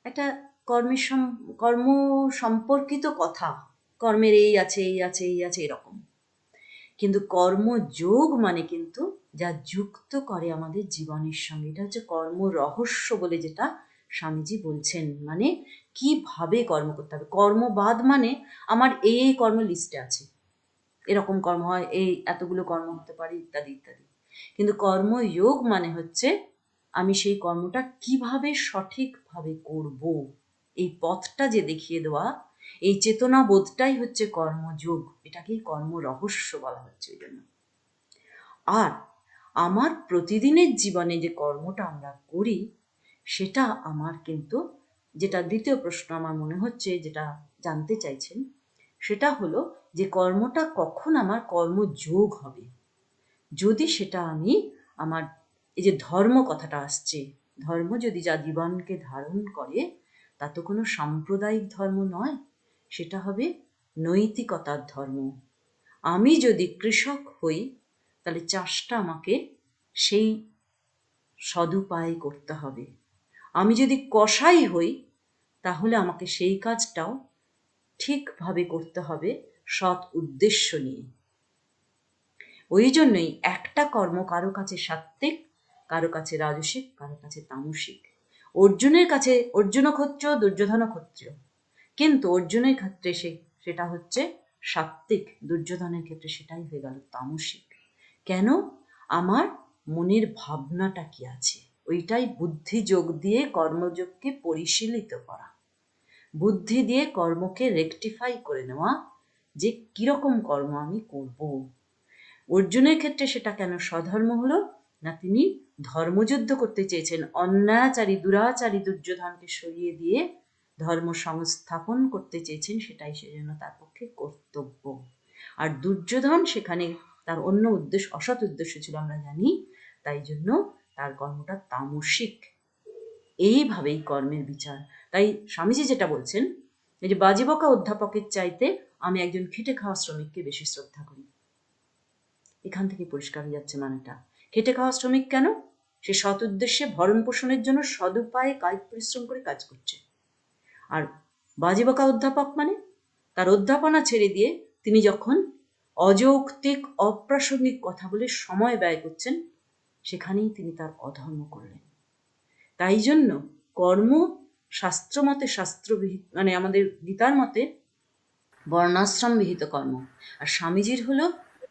একটা কর্ম সম্পর্কিত কথা, কর্মের এই আছে এই আছে এই আছে এরকম। কিন্তু কর্মযোগ মানে কিন্তু যা যুক্ত করে আমাদের জীবনের সঙ্গে, এটা হচ্ছে কর্ম রহস্য বলে যেটা স্বামীজি বলছেন। মানে কিভাবে কর্ম করতে হবে। কর্মবাদ মানে আমার এই কর্ম লিস্টে আছে, এরকম কর্ম হয়, এই এতগুলো কর্ম হতে পারে ইত্যাদি ইত্যাদি। কিন্তু কর্মযোগ মানে হচ্ছে আমি সেই কর্মটা কিভাবে সঠিকভাবে করব, এই পথটা যে দেখিয়ে দেওয়া, এই চেতনা বোধটাই হচ্ছে কর্মযোগ। এটাকেই কর্ম রহস্য বলা হচ্ছে ওই জন্য। আর আমার প্রতিদিনের জীবনে যে কর্মটা আমরা করি সেটা আমার কিন্তু, যেটা দ্বিতীয় প্রশ্ন আমার মনে হচ্ছে যেটা জানতে চাইছেন, সেটা হলো যে কর্মটা কখন আমার কর্মযোগ হবে। যদি সেটা আমি আমার এই যে ধর্ম কথাটা আসছে, ধর্ম যদি যা জীবনকে ধারণ করে তা তো কোনো সাম্প্রদায়িক ধর্ম নয়, সেটা হবে নৈতিকতার ধর্ম। আমি যদি কৃষক হই তাহলে চাষটা আমাকে সেই সদুপায়ে করতে হবে। আমি যদি কসাই হই তাহলে আমাকে সেই কাজটাও ঠিকভাবে করতে হবে, সৎ উদ্দেশ্য নিয়ে। ওই জন্যই একটা কর্ম কারো কাছে সাত্ত্বিক, কারো কাছে রাজসিক, কারো কাছে তামসিক। অর্জুনের কাছে অর্জুন ক্ষত্রিয়, দুর্যোধন ক্ষত্রিয়, কিন্তু অর্জুনের ক্ষেত্রে সেটা হচ্ছে সাত্ত্বিক, দুর্যোধনের ক্ষেত্রে সেটাই হয়ে গেল তামসিক। কেন? আমার মনের ভাবনাটা কি আছে, ওইটাই বুদ্ধি যোগ দিয়ে কর্মযোগকে পরিশীলিত করা, বুদ্ধি দিয়ে কর্মকে রেকটিফাই করে নেওয়া, যে কিরকম কর্ম আমি করব। অর্জুনের ক্ষেত্রে সেটা কেন স্বধর্ম হলো না, তিনি ধর্মযুদ্ধ করতে চেয়েছেন, অন্যায়চারী দুরাচারী দুর্যোধনকে সরিয়ে দিয়ে ধর্ম সংস্থাপন করতে চেয়েছেন, সেটাই সেজন্য তার পক্ষে কর্তব্য। আর দুর্যোধন সেখানে তার অন্য উদ্দেশ্য, অসৎ উদ্দেশ্য ছিল আমরা জানি, তাই জন্য তার কর্মটা তামসিক। এইভাবেই কর্মের বিচার। তাই স্বামীজি যেটা বলছেন, এই যে বাজিবকা অধ্যাপকের চাইতে আমি একজন খেটে খাওয়া শ্রমিককে বেশি শ্রদ্ধা করি, এখান থেকে পরিষ্কার হয়ে যাচ্ছে মানেটা। খেটে খাওয়া শ্রমিক কেন? সে সৎ উদ্দেশ্যে ভরণ পোষণের জন্য সদুপায়ে কায়িক পরিশ্রম করে কাজ করছে। আর বাজিবকা অধ্যাপক মানে তার অধ্যাপনা ছেড়ে দিয়ে তিনি যখন অযৌক্তিক অপ্রাসঙ্গিক কথা বলে সময় ব্যয় করছেন, সেখানেই তিনি তার অধর্ম করলেন। তাই জন্য কর্ম শাস্ত্র মতে, শাস্ত্রবিহিত মানে আমাদের গীতার মতে বর্ণাশ্রম বিহিত কর্ম। আর স্বামীজির হলো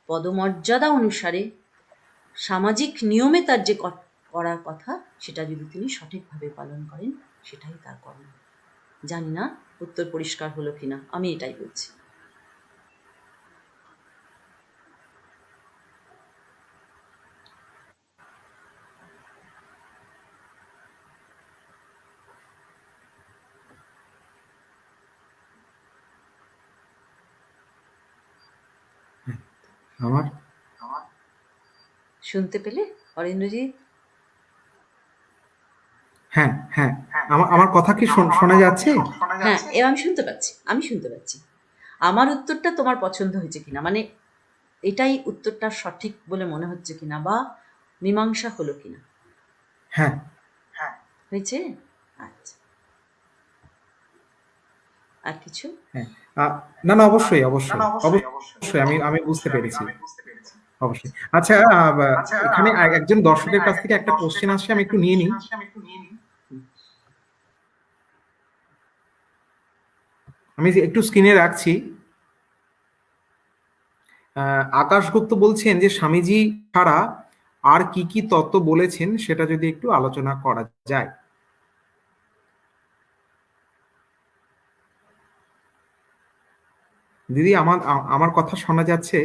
পদমর্যাদা অনুসারে সামাজিক নিয়মে তার যে করার কথা, সেটা যদি তিনি সঠিকভাবে পালন করেন সেটাই তার কর্ম। জানি না উত্তর পরিষ্কার হলো কিনা, আমি এটাই বলছি।
আমার
শুনতে পেলে অরিন্দ্রজিৎ?
হ্যাঁ হ্যাঁ, আমার আমার কথা কি শোনা যাচ্ছে?
হ্যাঁ, এবার আমি শুনতে পাচ্ছি, আমি শুনতে পাচ্ছি। আমার উত্তরটা তোমার পছন্দ হয়েছে কিনা, মানে এটাই উত্তরটা সঠিক বলে মনে হচ্ছে কিনা, বা মীমাংসা হলো কিনা?
হ্যাঁ
হয়েছে? আচ্ছা, আর কিছু?
হ্যাঁ, না না, অবশ্যই অবশ্যই অবশ্যই, আমি আমি বুঝতে পেরেছি, অবশ্যই। আচ্ছা, এখানে একজন দর্শকের কাছ থেকে একটা কোশ্চেন আসছে, আমি একটু নিয়ে নিই। আমি যে একটু স্ক্রিনে রাখছি। আকাশ গুপ্ত বলছেন যে স্বামীজি ছাড়া আর কি কি তত্ত্ব বলেছেন সেটা যদি একটু আলোচনা করা যায়। দিদি, আমার আমার কথা শোনা যাচ্ছে?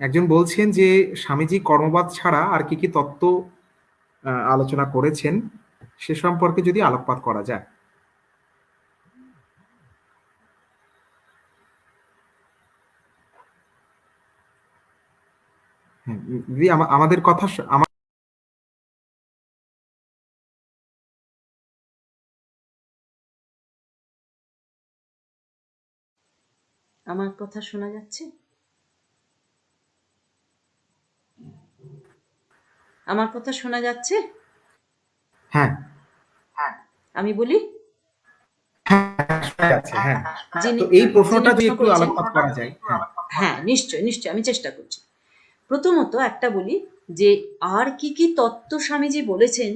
একজন বলছেন যে স্বামীজি কর্মবাদ ছাড়া আর কি কি তত্ত্ব আলোচনা করেছেন সে সম্পর্কে যদি আলোকপাত করা যায়। হ্যাঁ, দিদি, আমাদের কথা
আমার কথা শোনা যাচ্ছে? আমার কথা শোনা যাচ্ছে?
হ্যাঁ,
আমি বলি,
হ্যাঁ, শোনা যাচ্ছে, হ্যাঁ।
যিনি
তো এই
যিনি
প্রশ্নটা যদি
প্রশ্ন
একটু
করেছেন,
আলোকপাত করা যায়। হ্যাঁ,
হ্যাঁ নিশ্চয় নিশ্চয়, আমি চেষ্টা করছি। প্রথমত একটা বলি যে আর কি কি তত্ত্ব স্বামীজি বলেছেন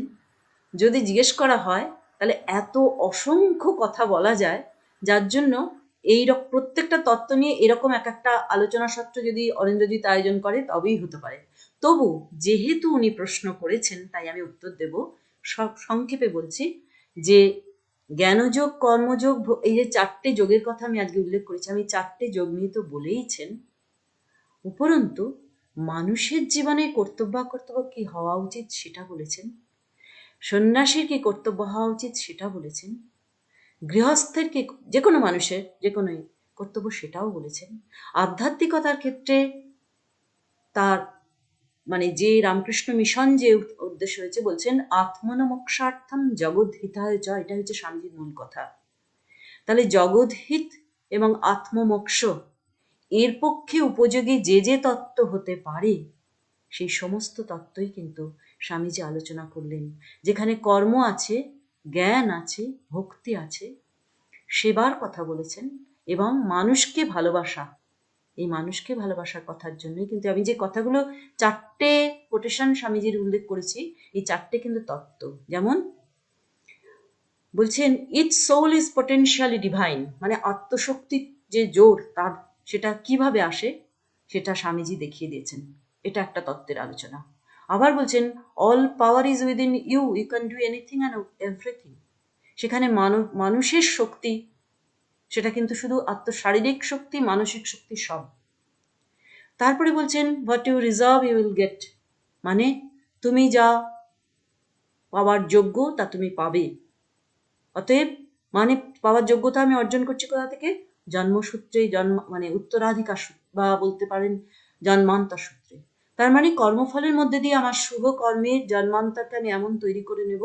যদি জিজ্ঞেস করা হয়, তাহলে এত অসংখ্য কথা বলা যায়, যার জন্য প্রত্যেকটা তত্ত্ব নিয়ে এরকম এক একটা আলোচনা সত্র যদি অরিন্দ্রজিৎ আয়োজন করে তবেই হতে পারে। তবু যেহেতু উনি প্রশ্ন করেছেন তাই আমি উত্তর দেব। সংক্ষেপে বলছি যে জ্ঞানযোগ, কর্মযোগ, এই যে চারটে যোগের কথা আমি আজকে উল্লেখ করেছি, আমি চারটে যোগ নিয়ে তো বলেইছেন। উপরন্তু মানুষের জীবনে কর্তব্য কি হওয়া উচিত সেটা বলেছেন, সন্ন্যাসীর কি কর্তব্য হওয়া উচিত সেটা বলেছেন, গৃহস্থের কি, যে কোনো মানুষের যে কোনো কর্তব্য সেটাও বলেছেন। আধ্যাত্মিকতার ক্ষেত্রে তার মানে যে রামকৃষ্ণ মিশন যে উদ্দেশ্য হয়েছে, বলছেন আত্মনমোক্ষার্থম জগদ্হিতায় চ, এটা হচ্ছে স্বামীজির মূল কথা। তাহলে জগদ্হিত এবং আত্মমোক্ষ এর পক্ষে উপযোগী যে যে তত্ত্ব হতে পারে সেই সমস্ত তত্ত্বই কিন্তু স্বামীজি আলোচনা করলেন। যেখানে কর্ম আছে, জ্ঞান আছে, ভক্তি আছে, সেবার কথা বলেছেন, এবং মানুষকে ভালোবাসা, এই মানুষকে ভালোবাসার কথার জন্যই কিন্তু আমি যে কথাগুলো চারটে কোটেশন স্বামীজির উল্লেখ করেছি, এই চারটে কিন্তু তত্ত্ব। যেমন বলছেন each soul is potentially divine, মানে আত্মশক্তির যে জোর তার সেটা কিভাবে আসে সেটা স্বামীজি দেখিয়ে দিয়েছেন, এটা একটা তত্ত্বের আলোচনা। আবার বলছেন all power is within you, you can do anything and everything, সেখানে মানুষের শক্তি সেটা কিন্তু শুধু শারীরিক শক্তি, মানসিক শক্তি সব। তারপরে বলছেন what you deserve you will get, মানে তুমি যা পাওয়ার যোগ্য তা তুমি পাবে। অতএব মানে পাওয়ার যোগ্যতা আমি অর্জন করছি কোথা থেকে? জন্মসূত্রে, মানে উত্তরাধিকার বা বলতে পারেন জন্মান্তর সূত্রে। তার মানে কর্মফলের মধ্যে দিয়ে আমার শুভ কর্মের জন্মান্তরটা আমি এমন তৈরি করে নেব,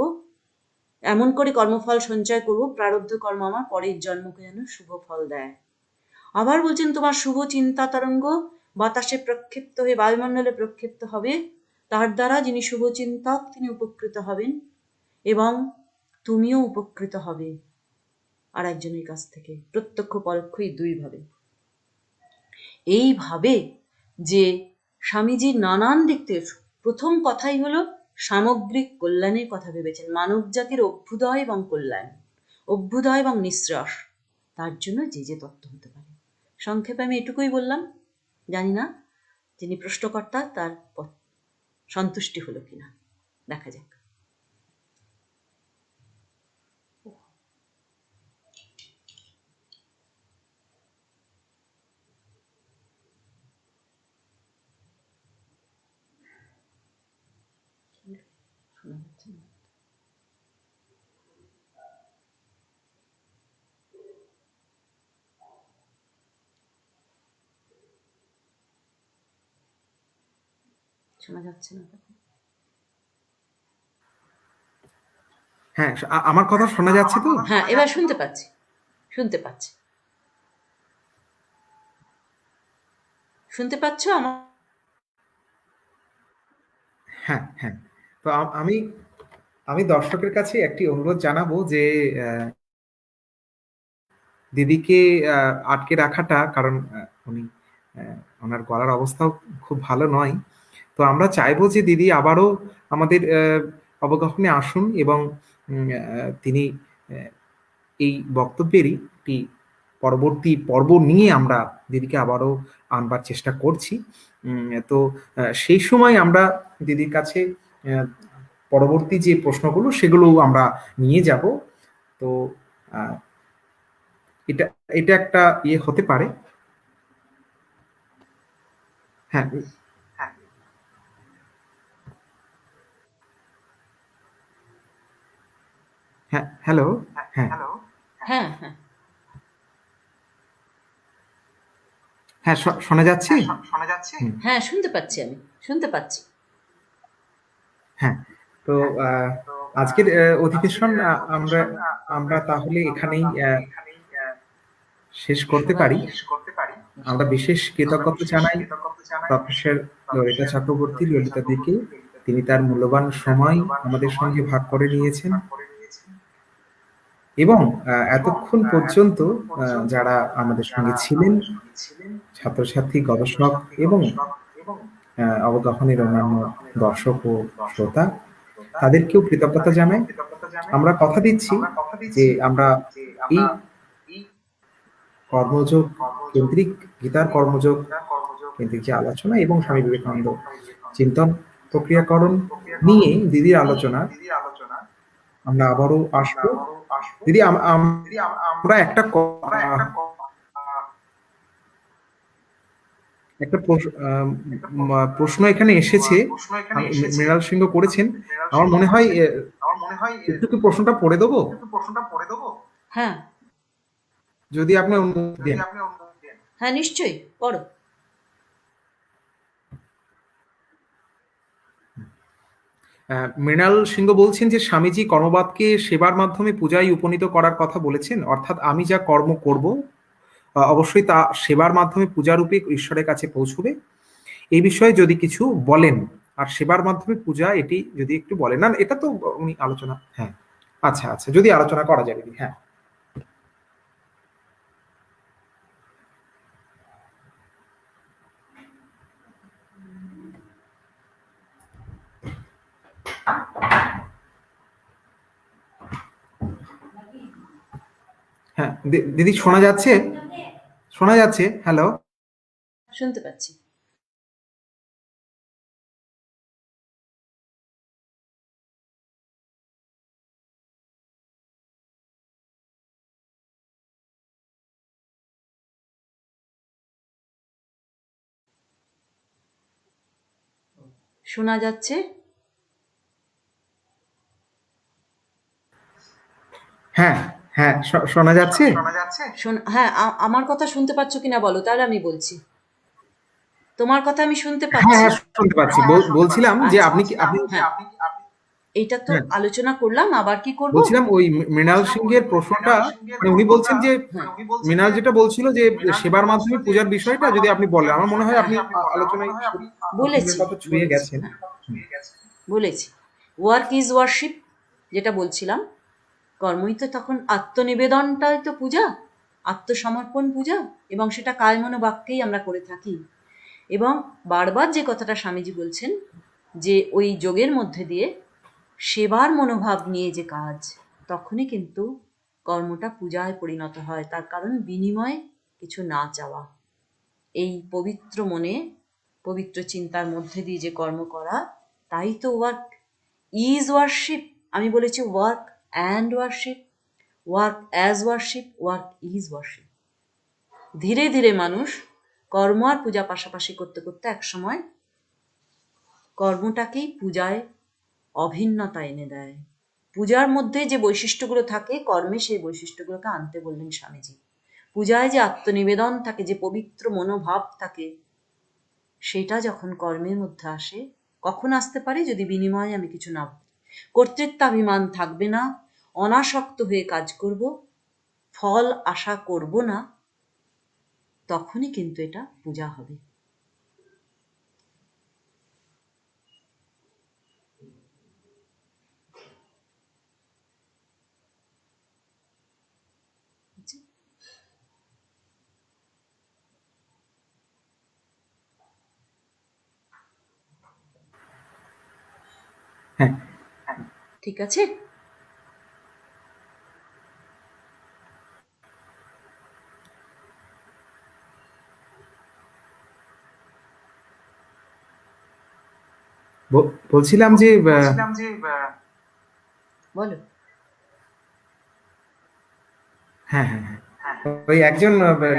এমন করে কর্মফল সঞ্চয় করব, প্রারব্ধ কর্ম আমার পরের জন্মকে যেন শুভ ফল দেয়। আবার বলছেন তোমার শুভ চিন্তা তরঙ্গ বাতাসে প্রক্ষিপ্ত হয়ে বায়ুমণ্ডলে প্রক্ষিপ্ত হবে, তার দ্বারা যিনি শুভ চিন্তক তিনি উপকৃত হবেন, এবং তুমিও উপকৃত হবে আর একজনের কাছ থেকে, প্রত্যক্ষ পরোক্ষই দুইভাবে। এইভাবে যে স্বামীজির নানান দিক থেকে প্রথম কথাই হলো সামগ্রিক কল্যাণের কথা ভেবেছেন, মানব জাতির অভ্যুদয় এবং কল্যাণ, অভ্যুদয় এবং নিঃশ্বাস, তার জন্য যে যে তত্ত্ব হতে পারে। সংক্ষেপে আমি এটুকুই বললাম, জানি না যিনি প্রশ্নকর্তা তার সন্তুষ্টি হলো কিনা, দেখা যাক। শোনা যাচ্ছে না? শোনা যাচ্ছে না?
হ্যাঁ, আমার কথা শোনা যাচ্ছে তো?
হ্যাঁ, এবার শুনতে পাচ্ছি, শুনতে পাচ্ছি। শুনতে পাচ্ছ আমার?
হ্যাঁ, হ্যাঁ। তো আমি আমি দর্শকের কাছে একটি অনুরোধ জানাবো যে দিদিকে আটকে রাখাটা, কারণ উনি ওনার গলার অবস্থাও খুব ভালো নয়। তো আমরা চাইবো যে দিদি আবারও আমাদের অবগাহনে আসুন, এবং তিনি এই বক্তব্যেরই একটি পরবর্তী পর্ব নিয়ে আমরা দিদিকে আবারও আনবার চেষ্টা করছি। তো সেই সময় আমরা দিদির কাছে পরবর্তী যে প্রশ্নগুলো সেগুলো আমরা নিয়ে যাব। তো এটা এটা একটা ইয়ে হতে পারে। হ্যাঁ, হ্যাঁ, হ্যালো। হ্যাঁ,
হ্যাঁ হ্যাঁ
হ্যাঁ, শোনা যাচ্ছে? হুম,
হ্যাঁ, শুনতে পাচ্ছি, আমি শুনতে পাচ্ছি।
হ্যাঁ। তো আজকের অধিবেশন আমরা আমরা তাহলে এখানেই শেষ করতে পারি। আমরা বিশেষ কৃতজ্ঞতা জানাই প্রফেসর ললিতা চক্রবর্তী, ললিতা দিকে, তিনি তার মূল্যবান সময় আমাদের সঙ্গে ভাগ করে নিয়েছেন এবং এতক্ষণ পর্যন্ত যারা আমাদের সঙ্গে ছিলেন, ছাত্রছাত্রী, গবেষক এবং অবগাহনের অন্যান্য দর্শক ও শ্রোতা, তাদেরকেও কৃতজ্ঞতা জানাই। আমরা কথা দিচ্ছি যে আমরা এই কর্মযোগ কেন্দ্রিক, গীতার কর্মযোগ কেন্দ্রিক যে আলোচনা এবং স্বামী বিবেকানন্দ চিন্তন প্রক্রিয়াকরণ নিয়ে দিদির আলোচনা আমরা আবারও আসবো। দিদি, আমরা একটা প্রশ্ন এখানে এসেছে, মৃণাল সিংহ করেছেন। আমার মনে হয় একটু কি প্রশ্নটা পড়ে দেবো?
হ্যাঁ,
যদি আপনি অনুমতি দেন।
হ্যাঁ, নিশ্চয়ই পড়ো।
মৃণাল সিংহ বলছেন যে স্বামীজি কর্মবাদকে সেবার মাধ্যমে পূজায় উপনীত করার কথা বলেছেন, অর্থাৎ আমি যা কর্ম করব অবশ্যই তা সেবার মাধ্যমে পূজারূপে ঈশ্বরের কাছে পৌঁছবে। এই বিষয়ে যদি কিছু বলেন, আর সেবার মাধ্যমে পূজা, এটি যদি একটু বলেন। না, এটা তো উনি আলোচনা, হ্যাঁ, আচ্ছা আচ্ছা, যদি আলোচনা করা যাবে। হ্যাঁ, হ্যাঁ দিদি, শোনা যাচ্ছে? শোনা যাচ্ছে? হ্যালো,
শুনতে পাচ্ছি। শোনা যাচ্ছে?
হ্যাঁ হ্যাঁ, শোনা যাচ্ছে?
হ্যাঁ, আমার কথা শুনতে পাচ্ছ কিনা বলো, তাহলে আমি বলছি। তোমার কথা আমি শুনতে
হ্যাঁ
পাচ্ছি।
হ্যাঁ, শুনতে পাচ্ছি। বলছিলাম যে আপনি কি
হ্যাঁ, এটা তো আলোচনা করলাম, আবার কি করব?
বলছিলাম ওই মৃণাল সিংহের প্রশ্নটা, মানে উনি বলছেন যে মৃণাল যেটা বলছিল যে সেবার মাধ্যমে পূজার বিষয়টা যদি আপনি বলেন, আমার মনে হয় আপনি আলোচনায় কথা ছুঁয়ে গেছেন।
বলেছি ওয়ার্ক ইজ ওয়ার্শিপ, যেটা বলছিলাম, কর্মই তো তখন আত্মনিবেদনটাই তো পূজা, আত্মসমর্পণ পূজা, এবং সেটা কায় মনো বাক্যেই আমরা করে থাকি। এবং বারবার যে কথাটা স্বামীজি বলছেন যে ওই যোগের মধ্যে দিয়ে সেবার মনোভাব নিয়ে যে কাজ, তখনই কিন্তু কর্মটা পূজায় পরিণত হয়। তার কারণ বিনিময়ে কিছু না চাওয়া, এই পবিত্র মনে, পবিত্র চিন্তার মধ্যে দিয়ে যে কর্ম করা, তাই তো ওয়ার্ক ইজ ওয়ার্শিপ। আমি বলেছি work and worship, work as worship, work is worship. ধীরে ধীরে মানুষ কর্ম আর পূজা পাশাপাশি করতে করতে একসময় কর্মটাকেই পূজায় অভিন্নতা এনে দেয়। পূজার মধ্যে যে বৈশিষ্ট্যগুলো থাকে, কর্মে সেই বৈশিষ্ট্যগুলোকে আনতে বললেন স্বামীজি। পূজায় যে আত্মনিবেদন থাকে, যে পবিত্র মনোভাব থাকে, সেটা যখন কর্মের মধ্যে আসে, কখন আসতে পারে? যদি বিনিময়ে আমি কিছু না, কর্তৃত্বাভিমান থাকবে না, অনাসক্ত হয়ে কাজ করব, ফল আশা করব না, তখনই কিন্তু এটা পূজা হবে।
হ্যাঁ,
ঠিক আছে।
বলছিলাম যে
বলো।
হ্যাঁ হ্যাঁ হ্যাঁ, ওই একজন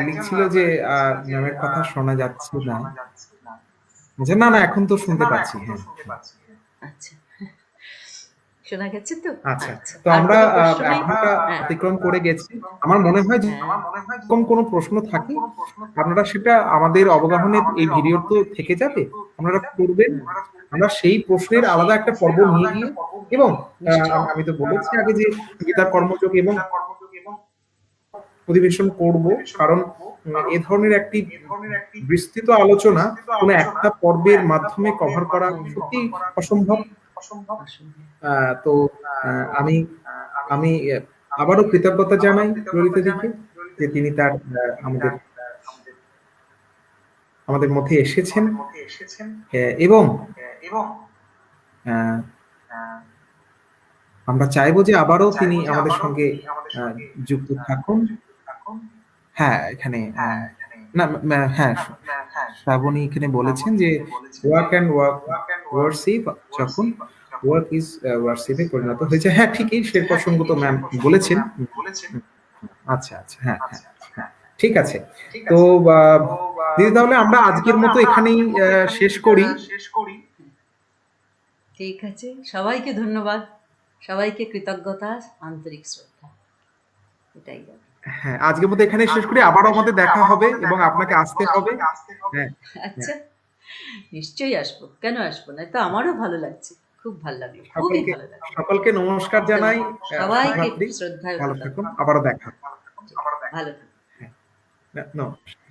লিখছিল যে ম্যামের কথা শোনা যাচ্ছে না। না না, এখন তো শুনতে পাচ্ছি। হ্যাঁ,
আচ্ছা, শোনা গেছে তো?
আচ্ছা, তো আমরা একটা অতিক্রম করে গেছি। আমার মনে হয় যে এরকম কোনো প্রশ্ন থাকে, আপনারা সেটা আমাদের অবগাহনের এই ভিডিও তো থেকে যাবে, আপনারা করবেন। আমরা সেই প্রশ্নের আলাদা একটা পর্ব নিয়ে গিয়ে, এবং আমি তো বলেছি আগে যে গীতার কর্মযোগ এবং অধিবেশন করব, কারণ এ ধরনের একটি বিস্তৃত আলোচনা কোনো একটা পর্বের মাধ্যমে কভার করা সত্যি অসম্ভব।
অসম্ভব।
তো আমি আমি আবারও কৃতজ্ঞতা জানাই ললিতাদিকে যে তিনি তার আমাদের আমাদের মধ্যে এসেছেন, এবং আহ, আমরা চাইবো যে আবারও তিনি আমাদের সঙ্গে যুক্ত থাকুন। হ্যাঁ, এখানে না, হ্যাঁ, শ্রাবণী এখানে বলেছেন যে ওয়ার্ক অ্যান্ড ওয়ার্শিপ যখন ওয়ার্ক ইজ ওয়ার্শিপে পরিণত হয়েছে। হ্যাঁ, ঠিকই, সে প্রসঙ্গ তো ম্যাম বলেছেন। আচ্ছা আচ্ছা, হ্যাঁ হ্যাঁ হ্যাঁ, ঠিক আছে। তো দিদি, তাহলে আমরা আজকের মতো এখানেই শেষ করি।
ঠিক আছে, সবাইকে ধন্যবাদ, সবাইকে কৃতজ্ঞতা, আন্তরিক শ্রদ্ধা, এটাই বলে।
হ্যাঁ, আজকের মতো এখানে শেষ করি। আবারও আমাদের দেখা হবে এবং আপনাকে আসতে হবে। হ্যাঁ,
আচ্ছা, নিশ্চয়ই আসবো, কেন আসবো না? তো আমারও ভালো লাগছে, খুব ভালো লাগলো, খুবই ভালো লাগলো।
সকলকে নমস্কার জানাই,
সবাইকে
শুভরাত্রি,
শ্রদ্ধায়
ভালো থাকুন, আবারও দেখা হবে।
ভালো থাকুন।
হ্যাঁ, নমস্কার।